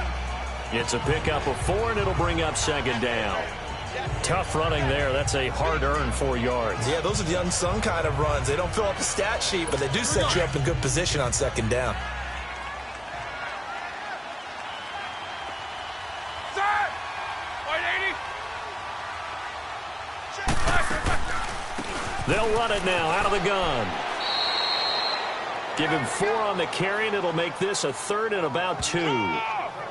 It's a pickup of 4, and it'll bring up 2nd down. Tough running there. That's a hard-earned 4 yards. Yeah, those are the unsung kind of runs. They don't fill up the stat sheet, but they do set you up in good position on 2nd down. Set! 180. They'll run it now out of the gun. Give him 4 on the carry, and it'll make this a 3rd and about 2.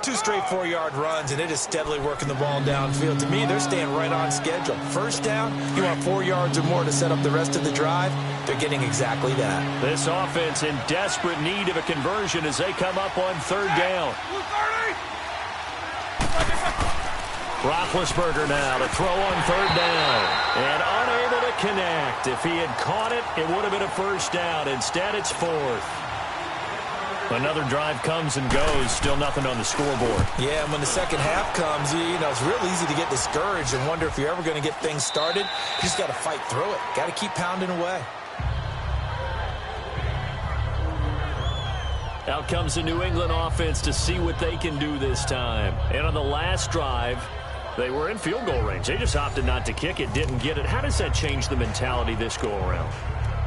2 straight 4-yard runs, and it is steadily working the ball downfield. To me, they're staying right on schedule. First down, you want 4 yards or more to set up the rest of the drive. They're getting exactly that. This offense in desperate need of a conversion as they come up on 3rd down. 230. Roethlisberger now to throw on 3rd down. And unable to connect. If he had caught it, it would have been a first down. Instead, it's 4th. Another drive comes and goes. Still nothing on the scoreboard. Yeah, and when the second half comes, you know, it's real easy to get discouraged and wonder if you're ever going to get things started. You just got to fight through it. Got to keep pounding away. Out comes the New England offense to see what they can do this time. And on the last drive, they were in field goal range. They just opted not to kick it, didn't get it. How does that change the mentality this go-around?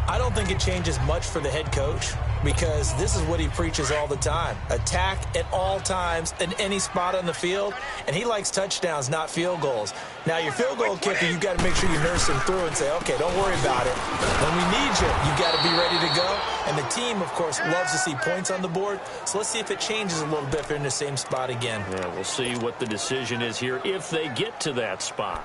I don't think it changes much for the head coach because this is what he preaches all the time. Attack at all times in any spot on the field, and he likes touchdowns, not field goals. Now, your field goal kicker, you've got to make sure you nurse him through and say, okay, don't worry about it. When we need you, you've got to be ready to go. And the team, of course, loves to see points on the board. So let's see if it changes a little bit if they're in the same spot again. Yeah, we'll see what the decision is here if they get to that spot.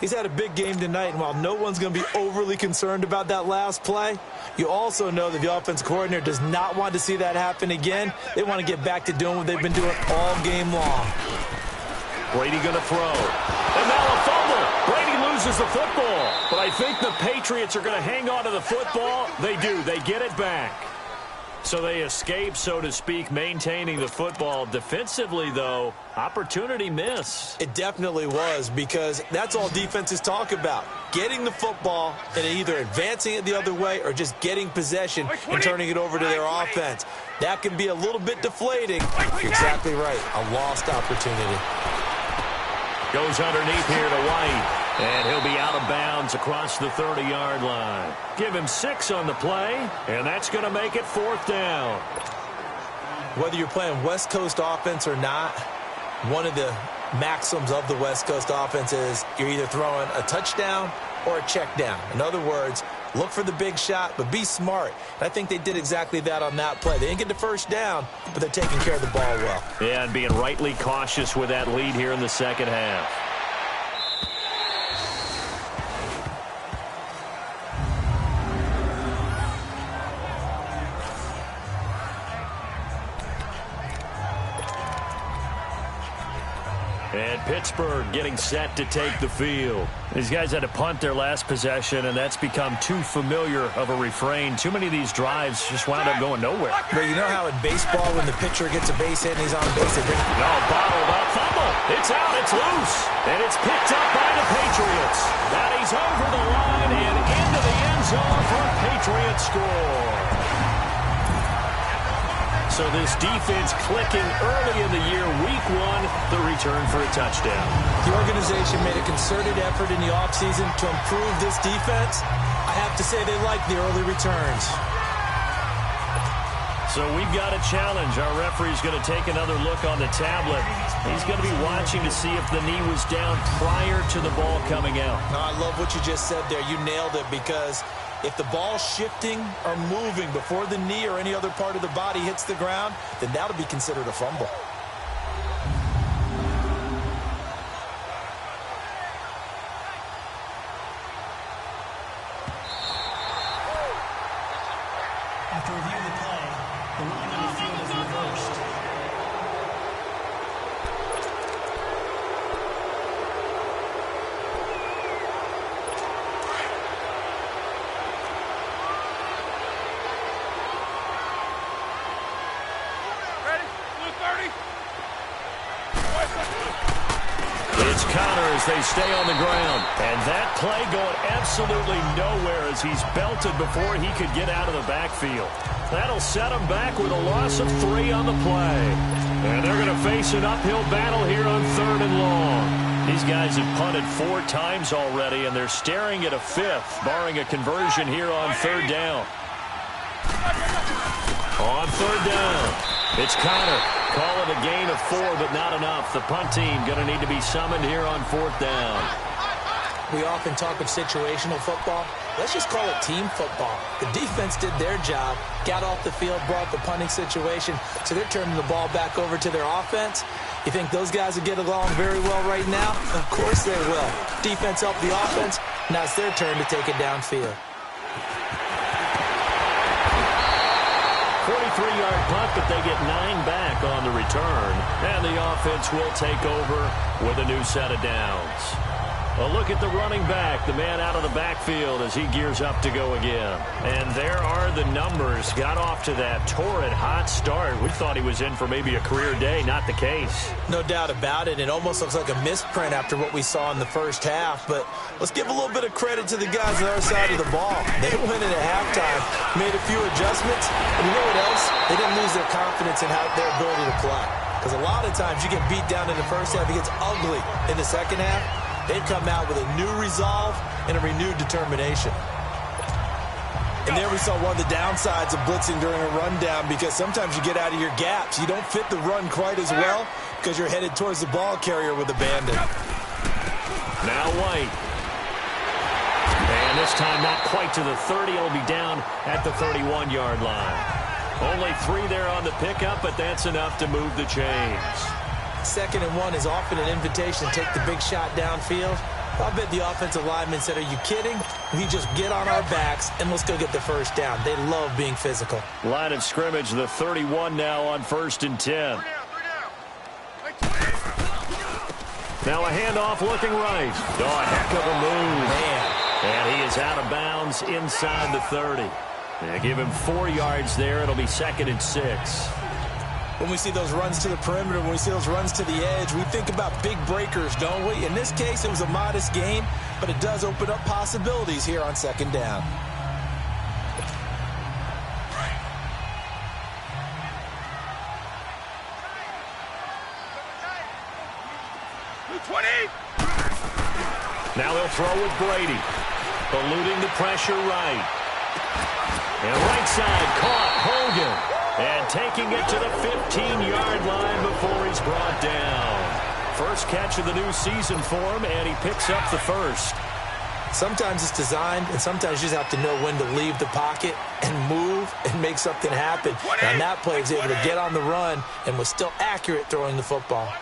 He's had a big game tonight, and while no one's going to be overly concerned about that last play, you also know that the offense coordinator does not want to see that happen again. They want to get back to doing what they've been doing all game long. Brady going to throw. And now a fumble. Brady loses the football. But I think the Patriots are going to hang on to the football. They do. They get it back. So they escape, so to speak, maintaining the football. Defensively, though, opportunity miss. It definitely was, because that's all defenses talk about. Getting the football and either advancing it the other way or just getting possession and turning it over to their offense. That can be a little bit deflating. You're exactly right. A lost opportunity. Goes underneath here to White. And he'll be out of bounds across the 30-yard line. Give him 6 on the play, and that's going to make it 4th down. Whether you're playing West Coast offense or not, one of the maxims of the West Coast offense is you're either throwing a touchdown or a check down. In other words, look for the big shot, but be smart. And I think they did exactly that on that play. They didn't get the first down, but they're taking care of the ball well. Yeah, and being rightly cautious with that lead here in the second half. And Pittsburgh getting set to take the field. These guys had to punt their last possession, and that's become too familiar of a refrain. Too many of these drives just wound up going nowhere. But you know how in baseball, when the pitcher gets a base hit and he's on base, they bring... No, bottled up fumble. It's out, it's loose, and it's picked up by the Patriots. That he's over the line and into the end zone for a Patriot score. So this defense clicking early in the year, week 1, the return for a touchdown. The organization made a concerted effort in the offseason to improve this defense. I have to say they like the early returns. So we've got a challenge. Our referee's going to take another look on the tablet. He's going to be watching to see if the knee was down prior to the ball coming out. No, I love what you just said there. You nailed it, because if the ball's shifting or moving before the knee or any other part of the body hits the ground, then that'll be considered a fumble. After reviewing the play, the ruling on the field is reversed. It's Connor as they stay on the ground. And that play going absolutely nowhere as he's belted before he could get out of the backfield. That'll set him back with a loss of 3 on the play. And they're going to face an uphill battle here on 3rd and long. These guys have punted 4 times already, and they're staring at a 5th, barring a conversion here on 3rd down. On 3rd down, it's Connor. Call it a gain of 4, but not enough. The punt team going to need to be summoned here on 4th down. We often talk of situational football. Let's just call it team football. The defense did their job, got off the field, brought the punting situation, so they're turning the ball back over to their offense. You think those guys will get along very well right now? Of course they will. Defense helped the offense. Now it's their turn to take it downfield. 43-yard punt, but they get 9 back on the return. And the offense will take over with a new set of downs. A look at the running back, the man out of the backfield as he gears up to go again. And there are the numbers. Got off to that torrid hot start. We thought he was in for maybe a career day. Not the case. No doubt about it. It almost looks like a misprint after what we saw in the first half. But let's give a little bit of credit to the guys on the other side of the ball. They went in at halftime, made a few adjustments. And you know what else? They didn't lose their confidence in their ability to play. Because a lot of times you get beat down in the first half. It gets ugly in the second half. They've come out with a new resolve and a renewed determination. And there we saw one of the downsides of blitzing during a rundown, because sometimes you get out of your gaps. You don't fit the run quite as well because you're headed towards the ball carrier with abandon. Now White. And this time not quite to the 30. It'll be down at the 31-yard line. Only 3 there on the pickup, but that's enough to move the chains. 2nd and 1 is often an invitation to take the big shot downfield. I bet the offensive lineman said, are you kidding? We just get on our backs and let's go get the first down. They love being physical. Line of scrimmage, the 31 now on 1st and 10. Now a handoff looking right. Oh, a heck of a move. Man. And he is out of bounds inside the 30. They give him 4 yards there. It'll be 2nd and 6. When we see those runs to the perimeter, when we see those runs to the edge, we think about big breakers, don't we? In this case, it was a modest gain, but it does open up possibilities here on 2nd down. Now they'll throw with Brady. Eluding the pressure right. And right side caught Hogan. And taking it to the 15-yard line before he's brought down. First catch of the new season for him, and he picks up the first. Sometimes it's designed, and sometimes you just have to know when to leave the pocket and move and make something happen. And that play was able to get on the run and was still accurate throwing the football.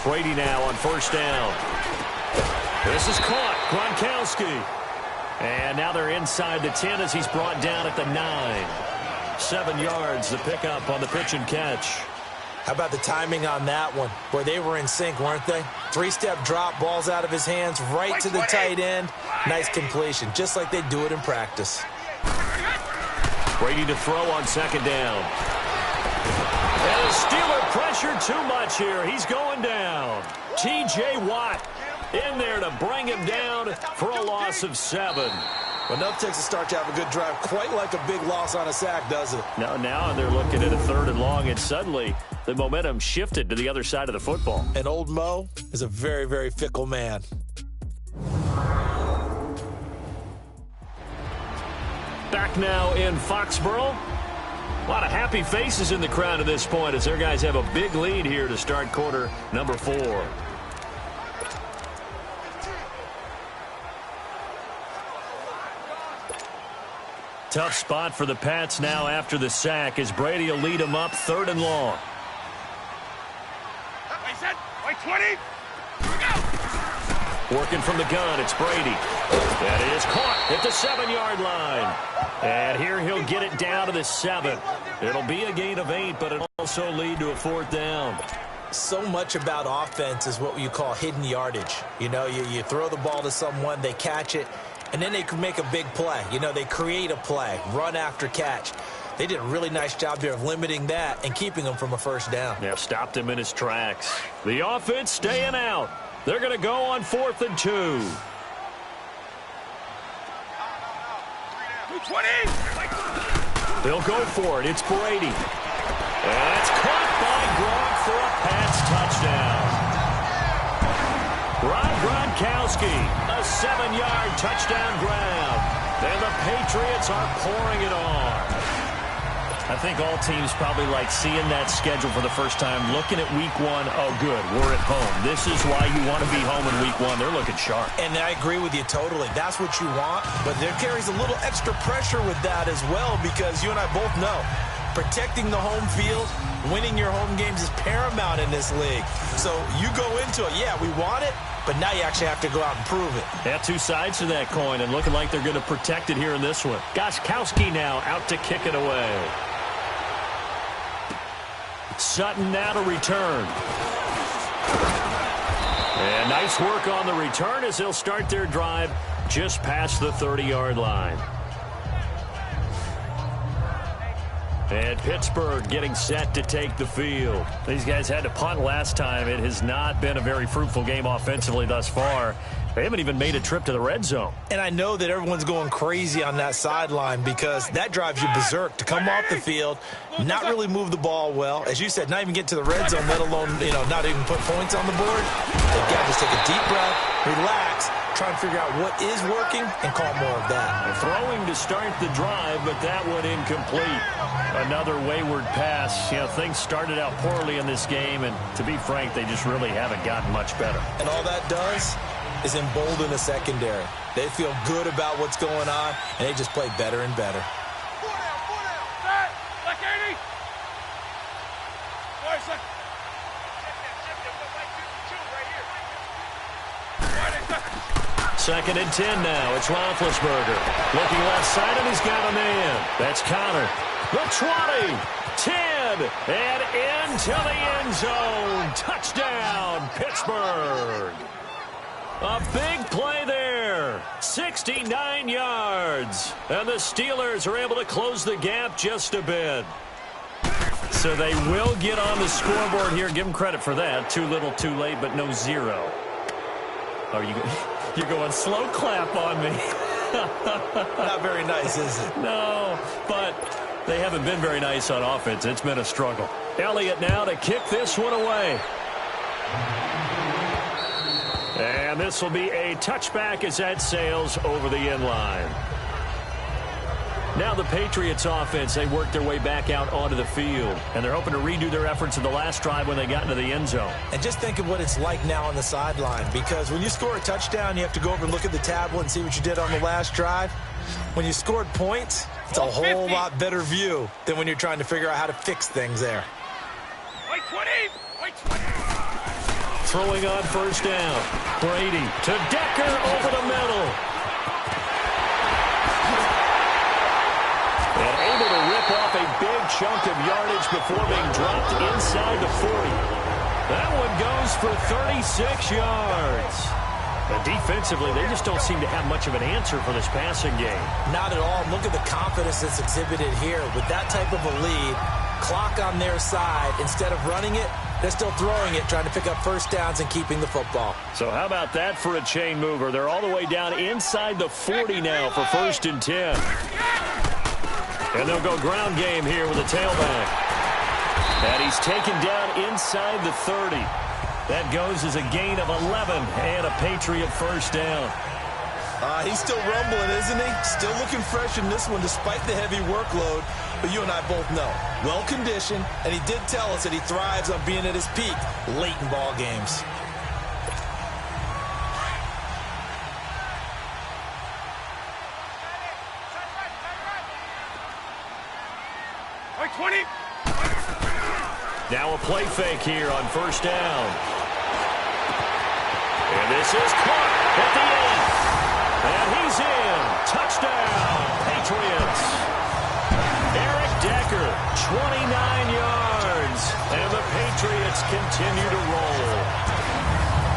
Brady now on 1st down. This is caught. Gronkowski. And now they're inside the 10 as he's brought down at the 9. 7 yards, the pickup on the pitch and catch. How about the timing on that one? Boy, they were in sync, weren't they? 3-step drop, balls out of his hands, right to the tight end. Nice completion, just like they do it in practice. Brady to throw on 2nd down. And the Steeler pressure too much here. He's going down. T.J. Watt in there to bring him down for a loss of 7. Well, enough takes a start to have a good drive. Quite like a big loss on a sack, does it? Now they're looking at a 3rd and long, and suddenly the momentum shifted to the other side of the football. And old Mo is a very, very fickle man. Back now in Foxborough. A lot of happy faces in the crowd at this point as their guys have a big lead here to start quarter number 4. Tough spot for the Pats now after the sack as Brady will lead them up 3rd and long. Working from the gun, it's Brady. That is caught at the 7-yard line. And here he'll get it down to the 7. It'll be a gain of 8, but it'll also lead to a 4th down. So much about offense is what you call hidden yardage. You know, you throw the ball to someone, they catch it, and then they can make a big play. You know, they create a play, run after catch. They did a really nice job there of limiting that and keeping him from a 1st down. Yeah, stopped him in his tracks. The offense staying out. They're going to go on 4th and 2. They'll go for it. It's Brady. And it's caught by Gronk for a Pats touchdown. Gronkowski, a 7-yard touchdown grab. And the Patriots are pouring it on. I think all teams probably like seeing that schedule for the first time, looking at week 1. Oh, good, we're at home. This is why you want to be home in week 1. They're looking sharp. And I agree with you totally. That's what you want, but there carries a little extra pressure with that as well, because you and I both know protecting the home field, winning your home games is paramount in this league. So you go into it, yeah, we want it, but now you actually have to go out and prove it. Yeah, 2 sides to that coin, and looking like they're going to protect it here in this one. Gostkowski now out to kick it away. Sutton now to return. And nice work on the return as they'll start their drive just past the 30-yard line. And Pittsburgh getting set to take the field. These guys had to punt last time. It has not been a very fruitful game offensively thus far. They haven't even made a trip to the red zone. And I know that everyone's going crazy on that sideline because that drives you berserk to come off the field, not really move the ball well. As you said, not even get to the red zone, let alone, not even put points on the board. They've got to just take a deep breath, relax, try and figure out what is working and call more of that. Throwing to start the drive, but that one incomplete. Another wayward pass. Things started out poorly in this game, and to be frank, they just really haven't gotten much better. And all that does is embolden the secondary. They feel good about what's going on, and they just play better and better. Four down. Like 80. Boy, son. Second and 10 now. It's Roethlisberger. Looking left side, and he's got a man. That's Connor. The 20, 10, and into the end zone. Touchdown, Pittsburgh. A big play there. 69 yards. And the Steelers are able to close the gap just a bit. So they will get on the scoreboard here. Give them credit for that. Too little, too late, but no zero. Oh, you're going slow clap on me. Not very nice, is it? No, but they haven't been very nice on offense. It's been a struggle. Elliott now to kick this one away. And this will be a touchback as that sails over the end line. Now the Patriots offense, they work their way back out onto the field. And they're hoping to redo their efforts in the last drive when they got into the end zone. And just think of what it's like now on the sideline. Because when you score a touchdown, you have to go over and look at the tablet and see what you did on the last drive. When you scored points, it's a whole lot better view than when you're trying to figure out how to fix things there. Wait 20. Wait 20. Throwing on first down. Brady to Decker over the middle. And able to rip off a big chunk of yardage before being dropped inside the 40. That one goes for 36 yards. And defensively, they just don't seem to have much of an answer for this passing game. Not at all. Look at the confidence that's exhibited here. With that type of a lead, clock on their side, instead of running it, they're still throwing it, trying to pick up first downs and keeping the football. So how about that for a chain mover? They're all the way down inside the 40 now for 1st and 10. And they'll go ground game here with a tailback. And he's taken down inside the 30. That goes as a gain of 11 and a Patriot first down. He's still rumbling, isn't he? Still looking fresh in this one despite the heavy workload. But you and I both know, well-conditioned, and he did tell us that he thrives on being at his peak late in ball games. Wait 20. Now a play fake here on first down. And this is caught at the end. And he's in. Touchdown, Patriots. Eric Decker, 29 yards. And the Patriots continue to roll.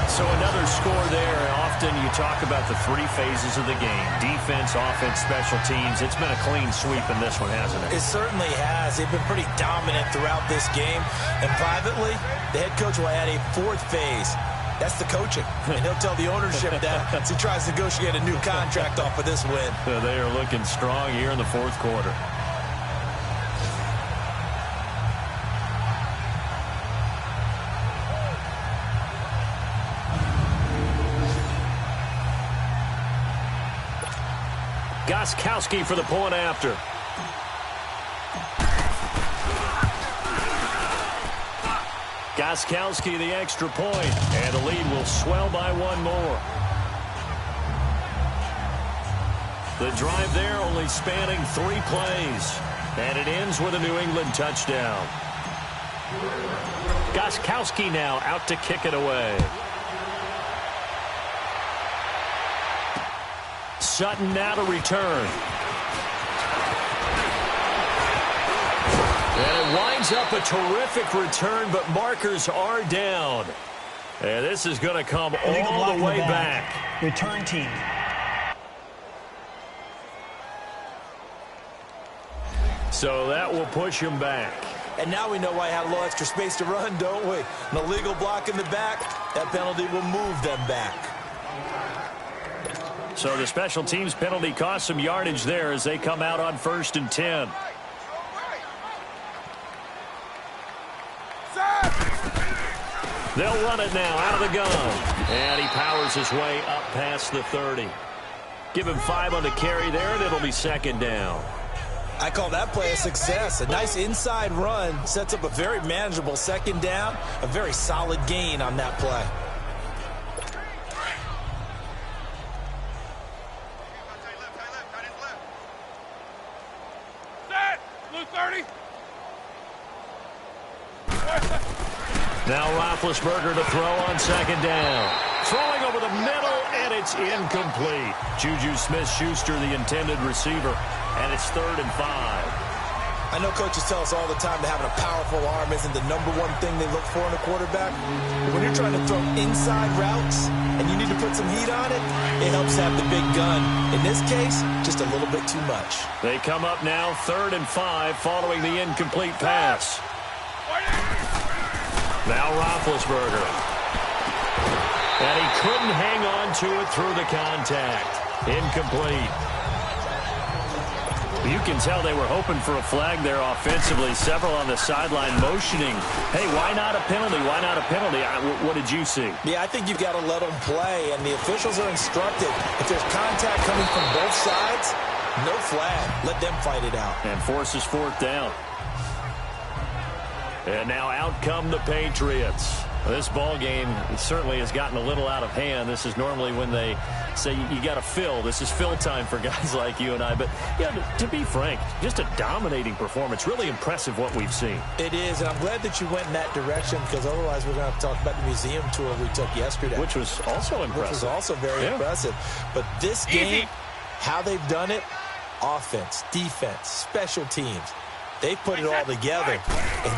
So another score there. Often you talk about the three phases of the game. Defense, offense, special teams. It's been a clean sweep in this one, hasn't it? It certainly has. They've been pretty dominant throughout this game. And privately, the head coach will add a fourth phase. That's the coaching. And he'll tell the ownership that as he tries to negotiate a new contract off of this win. They are looking strong here in the fourth quarter. Gostkowski for the point after. Gostkowski the extra point, and the lead will swell by one more. The drive there only spanning 3 plays, and it ends with a New England touchdown. Gostkowski now out to kick it away. Sutton now to return. And it winds Lines up a terrific return, but markers are down. And this is going to come all the way back. Return team. So that will push him back. And now we know why he had a little extra space to run, don't we? An illegal block in the back, that penalty will move them back. So the special teams penalty cost some yardage there as they come out on 1st and 10. They'll run it now out of the gun. And he powers his way up past the 30. Give him 5 on the carry there, and it'll be 2nd down. I call that play a success. A nice inside run sets up a very manageable 2nd down. A very solid gain on that play. Set! Blue 30! Now Roethlisberger to throw on 2nd down. Throwing over the middle, and it's incomplete. Juju Smith-Schuster, the intended receiver, and it's 3rd and 5. I know coaches tell us all the time that having a powerful arm isn't the #1 thing they look for in a quarterback. But when you're trying to throw inside routes and you need to put some heat on it, it helps to have the big gun. In this case, just a little bit too much. They come up now 3rd and 5 following the incomplete pass. Now Roethlisberger. And he couldn't hang on to it through the contact. Incomplete. You can tell they were hoping for a flag there offensively. Several on the sideline motioning, hey, why not a penalty? Why not a penalty? What did you see? Yeah, I think you've got to let them play, and the officials are instructed. If there's contact coming from both sides, no flag. Let them fight it out. And forces 4th down. And now out come the Patriots. This ball game certainly has gotten a little out of hand. This is normally when they say you got to fill. This is fill time for guys like you and I. But yeah, to be frank, just a dominating performance. Really impressive what we've seen. It is, and I'm glad that you went in that direction because otherwise we're going to have to talk about the museum tour we took yesterday. Which was also impressive. Which was also very impressive. But this game, how they've done it, offense, defense, special teams, they put it all together. And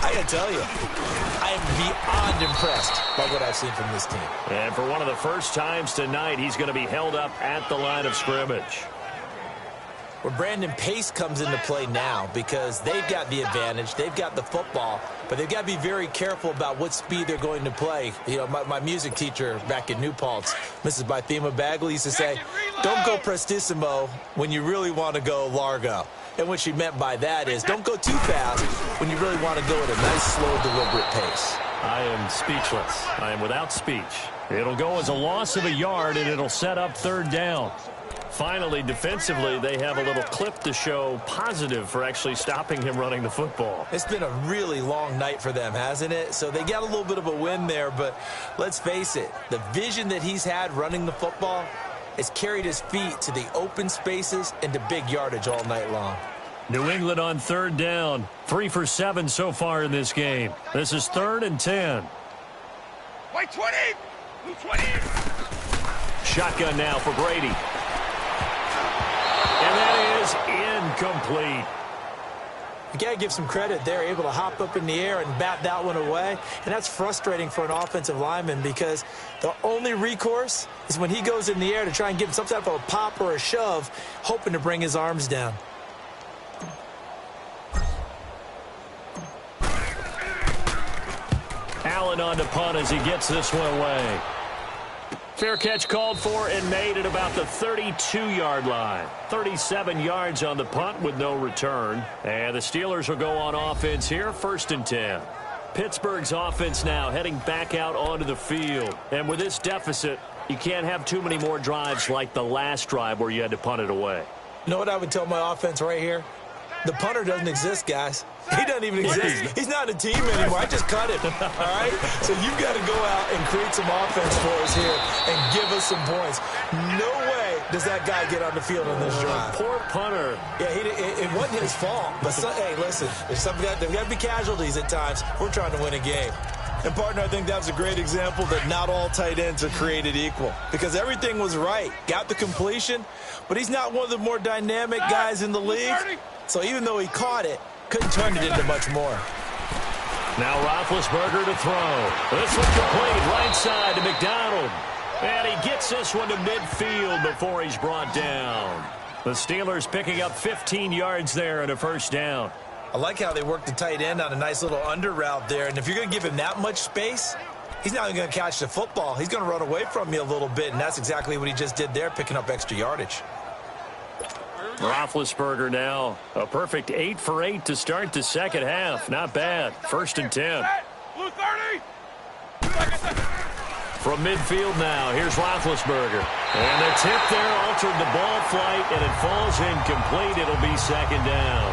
I got to tell you, I am beyond impressed by what I've seen from this team. And for one of the first times tonight, he's going to be held up at the line of scrimmage. Well, Brandon, pace comes into play now because they've got the advantage. They've got the football, but they've got to be very careful about what speed they're going to play. You know, my music teacher back in New Paltz, Mrs. Bythema Bagley, used to say, don't go prestissimo when you really want to go largo. And what she meant by that is don't go too fast when you really want to go at a nice, slow, deliberate pace. I am speechless. I am without speech. It'll go as a loss of a yard, and it'll set up 3rd down. Finally, defensively, they have a little clip to show positive for actually stopping him running the football. It's been a really long night for them, hasn't it? So they got a little bit of a win there, but let's face it, the vision that he's had running the football has carried his feet to the open spaces and to big yardage all night long. New England on 3rd down. 3 for 7 so far in this game. This is 3rd and 10. White 20! Blue 20! Shotgun now for Brady. And that is incomplete. You got to give some credit. They're able to hop up in the air and bat that one away. And that's frustrating for an offensive lineman because the only recourse is when he goes in the air to try and give him some type of a pop or a shove, hoping to bring his arms down. Allen on to punt as he gets this one away. Fair catch called for and made at about the 32-yard line. 37 yards on the punt with no return. And the Steelers will go on offense here, 1st and 10. Pittsburgh's offense now heading back out onto the field. And with this deficit, you can't have too many more drives like the last drive where you had to punt it away. You know what I would tell my offense right here? The punter doesn't exist, guys. He doesn't even exist. He's not a team anymore. I just cut him. All right? So you've got to go out and create some offense for us here and give us some points. No way does that guy get on the field on this drive. Poor punter. Yeah, it wasn't his fault. But, hey, listen, there's got to be casualties at times. We're trying to win a game. And, partner, I think that was a great example that not all tight ends are created equal because everything was right. Got the completion, but he's not one of the more dynamic guys in the league. So even though he caught it, Couldn't turn it into much more. Now Roethlisberger to throw. This one complete right side to McDonald. And he gets this one to midfield before he's brought down. The Steelers picking up 15 yards there and a first down. I like how they work the tight end on a nice little under route there. And if you're going to give him that much space, he's not even going to catch the football. He's going to run away from you a little bit, and that's exactly what he just did there, picking up extra yardage. Roethlisberger now, a perfect 8 for 8 to start the second half. Not bad. 1st and 10. Blue 30. From midfield now, here's Roethlisberger. And the tip there altered the ball flight, and it falls incomplete. It'll be 2nd down.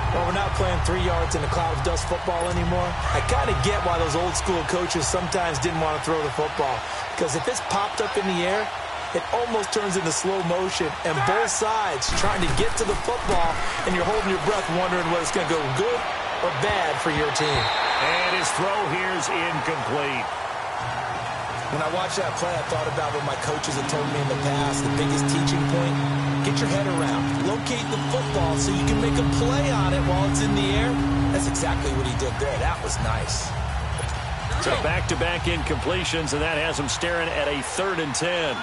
Well, we're not playing 3 yards in a cloud of dust football anymore. I kind of get why those old school coaches sometimes didn't want to throw the football. Because if it's popped up in the air, it almost turns into slow motion, and both sides trying to get to the football, and you're holding your breath wondering whether it's going to go good or bad for your team. And his throw here's incomplete. When I watched that play, I thought about what my coaches had told me in the past. The biggest teaching point, get your head around. Locate the football so you can make a play on it while it's in the air. That's exactly what he did there. That was nice. So back-to-back incompletions, and that has him staring at a 3rd and 10.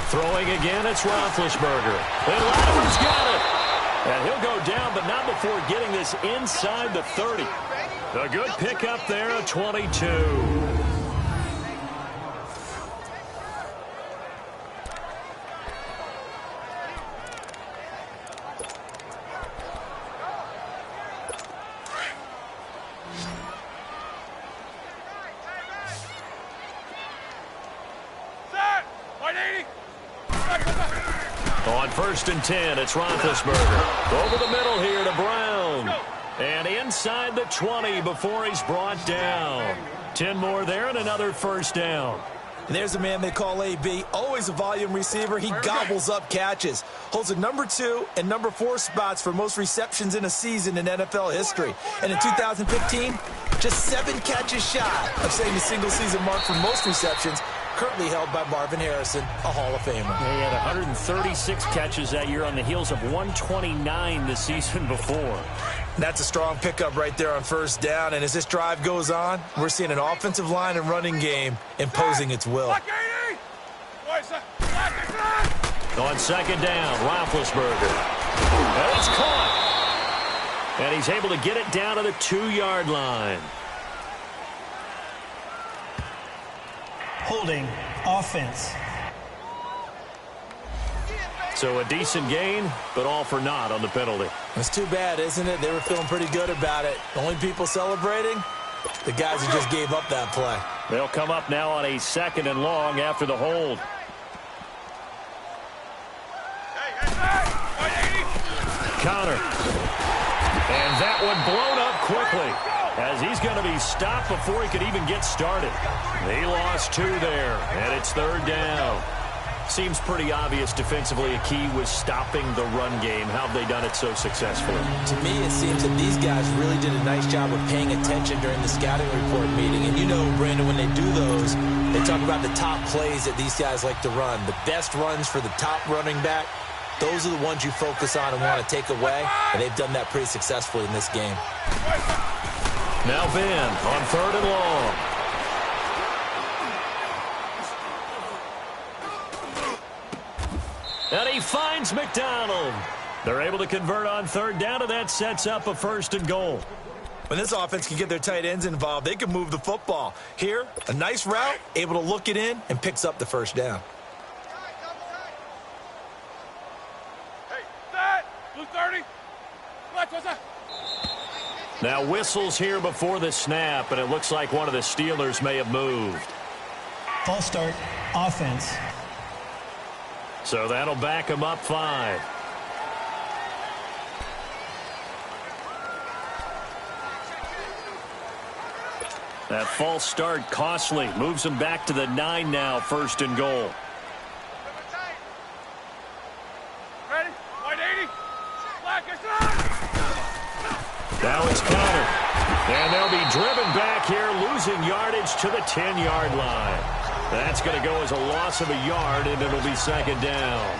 Throwing again, it's Roethlisberger. And Latimer's got it. And he'll go down, but not before getting this inside the 30. A good pickup there, a 22. On 1st and 10, it's Roethlisberger. Over the middle here to Brown. And inside the 20 before he's brought down. 10 more there and another first down. And there's a man they call AB, always a volume receiver. He gobbles up catches. Holds the number 2 and number 4 spots for most receptions in a season in NFL history. And in 2015, just 7 catches shy of setting the single-season mark for most receptions, currently held by Marvin Harrison, a Hall of Famer. He had 136 catches that year on the heels of 129 the season before. That's a strong pickup right there on first down. And as this drive goes on, we're seeing an offensive line and running game imposing its will. On 2nd down, Roethlisberger. And it's caught. And he's able to get it down to the 2-yard line. Holding offense. So a decent gain, but all for naught on the penalty. It's too bad, isn't it? They were feeling pretty good about it. The only people celebrating, the guys who just gave up that play. They'll come up now on a 2nd and long after the hold. Counter. And that one blown up quickly, as he's going to be stopped before he could even get started. He lost 2 there, and it's 3rd down. Seems pretty obvious defensively a key was stopping the run game. How have they done it so successfully? To me, it seems that these guys really did a nice job of paying attention during the scouting report meeting. And you know, Brandon, when they do those, they talk about the top plays that these guys like to run. The best runs for the top running back, those are the ones you focus on and want to take away. And they've done that pretty successfully in this game. Now Ben on 3rd and long. And he finds McDonald. They're able to convert on 3rd down, and that sets up a 1st and goal. When this offense can get their tight ends involved, they can move the football. Here, a nice route, able to look it in, and picks up the 1st down. Hey, that! Blue 30! What's that? Now whistles here before the snap, and it looks like one of the Steelers may have moved. False start, offense. So that'll back him up 5. That false start costly. Moves him back to the 9 now, 1st and goal. Ready? 180. Now it's counter. And they'll be driven back here, losing yardage to the 10-yard line. That's going to go as a loss of a yard, and it'll be second down.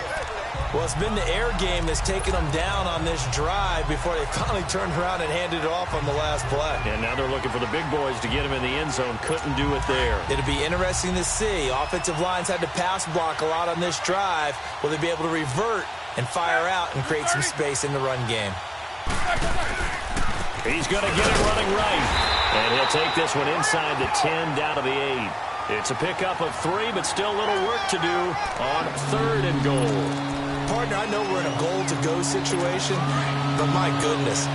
Well, it's been the air game that's taken them down on this drive before they finally turned around and handed it off on the last play. And now they're looking for the big boys to get him in the end zone. Couldn't do it there. It'll be interesting to see. Offensive lines had to pass block a lot on this drive. Will they be able to revert and fire out and create some space in the run game? He's going to get it running right. And he'll take this one inside the 10 down to the 8. It's a pickup of 3, but still a little work to do on 3rd and goal. Partner, I know we're in a goal-to-go situation, but my goodness,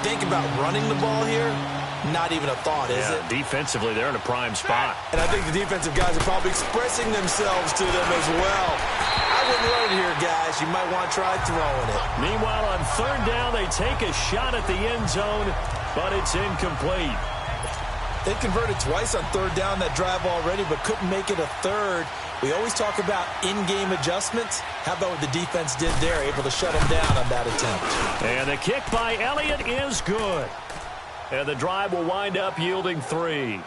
think about running the ball here. Not even a thought, is it? Defensively, they're in a prime spot. And I think the defensive guys are probably expressing themselves to them as well. I wouldn't run it here, guys. You might want to try throwing it. Meanwhile, on 3rd down, they take a shot at the end zone, but it's incomplete. They converted twice on 3rd down that drive already, but couldn't make it a 3rd. We always talk about in-game adjustments. How about what the defense did there, able to shut them down on that attempt. And the kick by Elliott is good. And the drive will wind up yielding 3.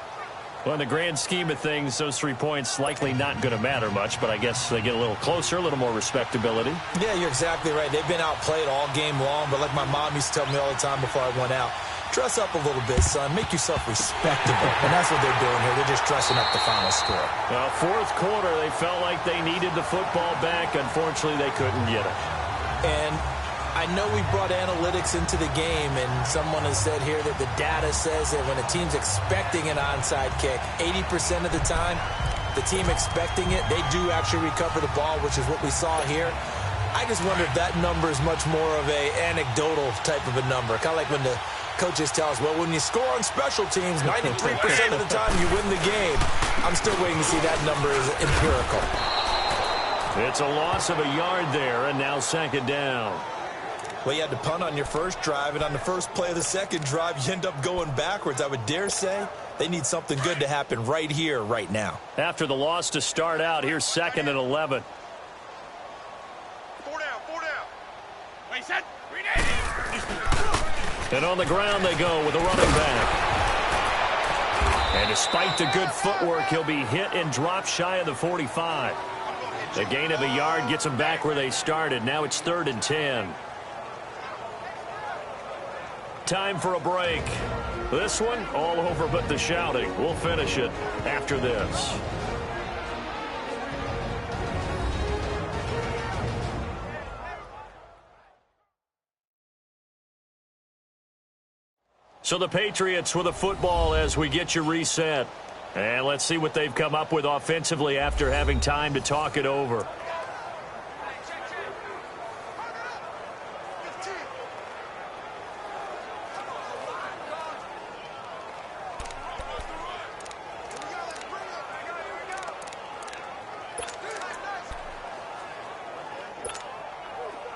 Well, in the grand scheme of things, those 3 points likely not going to matter much, but I guess they get a little closer, a little more respectability. Yeah, you're exactly right. They've been outplayed all game long, but like my mom used to tell me all the time before I went out, dress up a little bit, son. Make yourself respectable. And that's what they're doing here. They're just dressing up the final score. Well, 4th quarter, they felt like they needed the football back. Unfortunately, they couldn't get it. And I know we brought analytics into the game, and someone has said here that the data says that when a team's expecting an onside kick, 80% of the time, the team expecting it, they do actually recover the ball, which is what we saw here. I just wonder if that number is much more of a anecdotal type of a number. Kind of like when the coaches tell us, well, when you score on special teams, 93% of the time you win the game. I'm still waiting to see that number is empirical. It's a loss of a yard there, and now second down. Well, you had to punt on your first drive, and on the first play of the second drive, you end up going backwards. I would dare say they need something good to happen right here, right now. After the loss to start out, here's 2nd and 11. 4 down. Wait, set. 380. And on the ground they go with a running back. And despite the good footwork, he'll be hit and dropped shy of the 45. The gain of a yard gets them back where they started. Now it's 3rd and 10. Time for a break. This one, all over but the shouting. We'll finish it after this. So the Patriots with a football as we get you reset. And let's see what they've come up with offensively after having time to talk it over.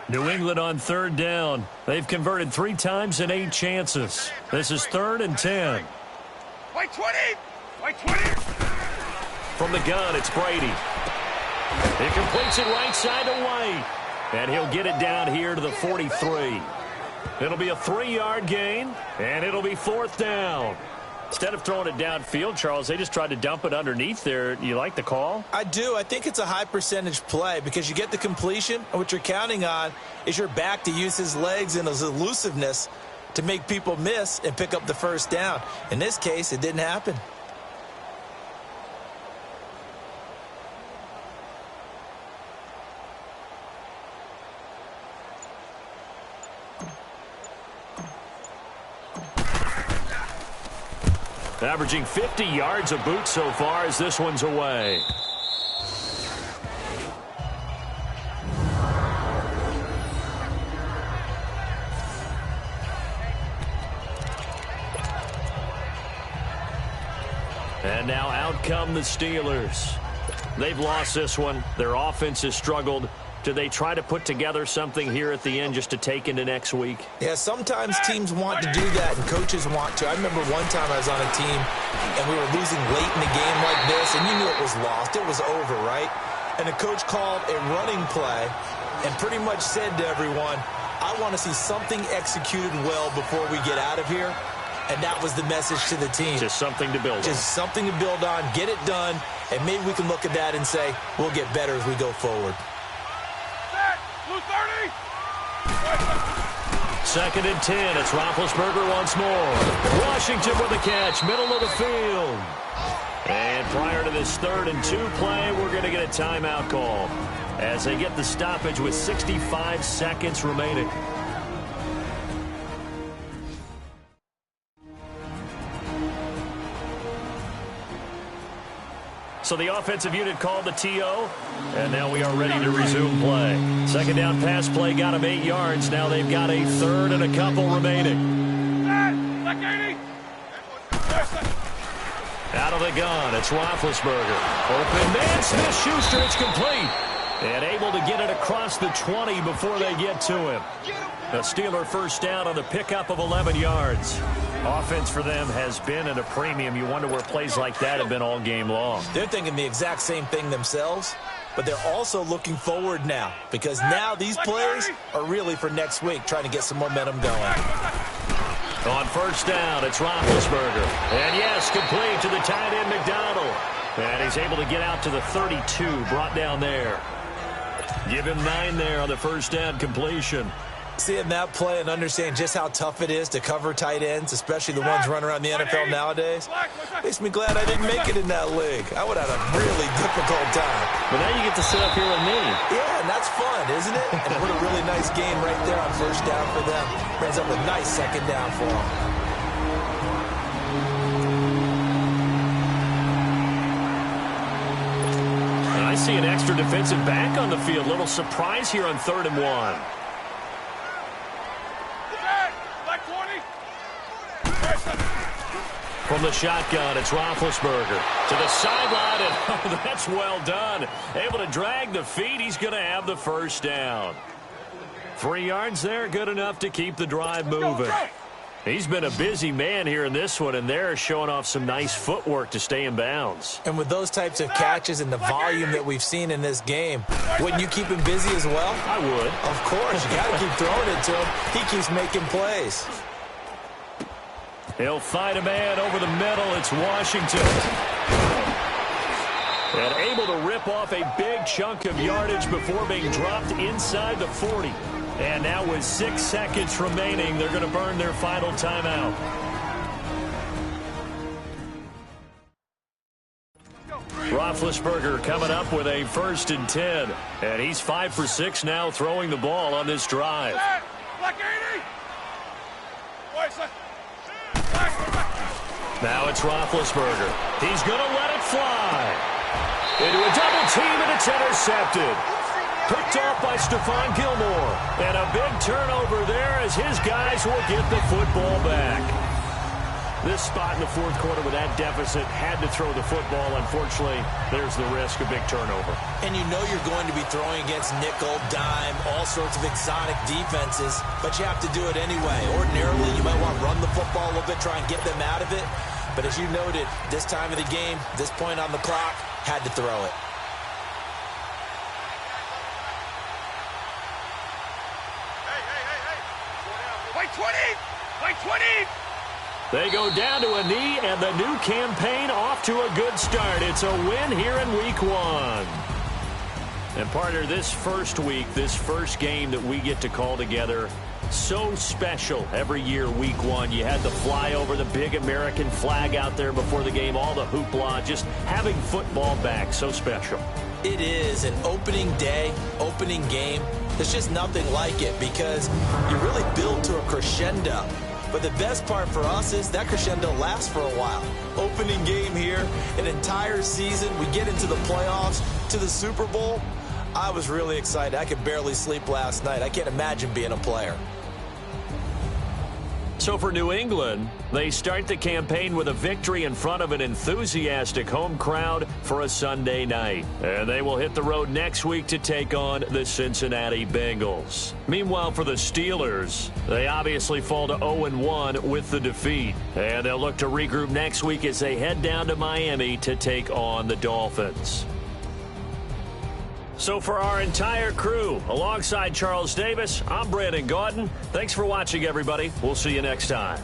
New England on 3rd down. They've converted 3 times in 8 chances. This is 3rd and 10. Wait, 20. Wait, 20. From the gun, it's Brady. He completes it right side to White. And he'll get it down here to the 43. It'll be a 3-yard gain, and it'll be 4th down. Instead of throwing it downfield, Charles, they just tried to dump it underneath there. You like the call? I do. I think it's a high-percentage play because you get the completion, and what you're counting on is your back to use his legs and his elusiveness to make people miss and pick up the first down. In this case, it didn't happen. Averaging 50 yards a boot so far as this one's away. And now out come the Steelers. They've lost this one. Their offense has struggled. Do they try to put together something here at the end just to take into next week? Yeah, sometimes teams want to do that and coaches want to. I remember one time I was on a team and we were losing late in the game like this, and you knew it was lost. It was over, right? And the coach called a running play and pretty much said to everyone, I want to see something executed well before we get out of here. And that was the message to the team. Just something to build on. Just something to build on. Get it done. And maybe we can look at that and say, we'll get better as we go forward. Set. Blue 30. 2nd and 10. It's Roethlisberger once more. Washington with the catch, middle of the field. And prior to this 3rd and 2 play, we're going to get a timeout call as they get the stoppage with 65 seconds remaining. So the offensive unit called the TO, and now we are ready to resume play. 2nd down pass play got them 8 yards. Now they've got a 3rd and a couple remaining. Out of the gun, it's Roethlisberger. Open man, Smith-Schuster, it's complete. And able to get it across the 20 before they get to him. A Steeler first down on the pickup of 11 yards. Offense for them has been at a premium. You wonder where plays like that have been all game long. They're thinking the exact same thing themselves, but they're also looking forward now because now these plays are really for next week, trying to get some momentum going. On first down, it's Roethlisberger. And yes, complete to the tight end McDonald. And he's able to get out to the 32, brought down there. Give him 9 there on the first down completion. Seeing that play and understanding just how tough it is to cover tight ends, especially the ones running around the NFL nowadays, makes me glad I didn't make it in that league. I would have had a really difficult time. But now you get to sit up here with me. Yeah, and that's fun, isn't it? And what a really nice game right there on first down for them. Brings up a nice 2nd down for them. And I see an extra defensive back on the field. Little surprise here on 3rd and 1. From the shotgun, it's Roethlisberger to the sideline, and oh, that's well done. Able to drag the feet. He's going to have the first down. 3 yards there, good enough to keep the drive moving. He's been a busy man here in this one, and they're showing off some nice footwork to stay in bounds. And with those types of catches and the volume that we've seen in this game, wouldn't you keep him busy as well? I would. Of course. You got to keep throwing it to him. He keeps making plays. He'll fight a man over the middle. It's Washington. And able to rip off a big chunk of yardage before being dropped inside the 40. And now with 6 seconds remaining, they're going to burn their final timeout. Roethlisberger coming up with a 1st and 10. And he's 5 for 6 now throwing the ball on this drive. Now it's Roethlisberger. He's going to let it fly. Into a double team, and it's intercepted. Picked off by Stephon Gilmore. And a big turnover there as his guys will get the football back. This spot in the 4th quarter with that deficit, had to throw the football. Unfortunately, there's the risk of big turnover. And you know you're going to be throwing against nickel, dime, all sorts of exotic defenses, but you have to do it anyway. Ordinarily, you might want to run the football a little bit, try and get them out of it. But as you noted, this time of the game, this point on the clock, had to throw it. By 20! By 20! They go down to a knee, and the new campaign off to a good start. It's a win here in Week 1. And partner, this first week, this first game that we get to call together, so special every year, Week 1. You had the flyover, the big American flag out there before the game, all the hoopla, just having football back, so special. It is an opening day, opening game. There's just nothing like it because you really build to a crescendo. But the best part for us is that crescendo lasts for a while. Opening game here, an entire season. We get into the playoffs, to the Super Bowl. I was really excited. I could barely sleep last night. I can't imagine being a player. So for New England, they start the campaign with a victory in front of an enthusiastic home crowd for a Sunday night. And they will hit the road next week to take on the Cincinnati Bengals. Meanwhile, for the Steelers, they obviously fall to 0-1 with the defeat. And they'll look to regroup next week as they head down to Miami to take on the Dolphins. So for our entire crew, alongside Charles Davis, I'm Brandon Gaudin. Thanks for watching, everybody. We'll see you next time.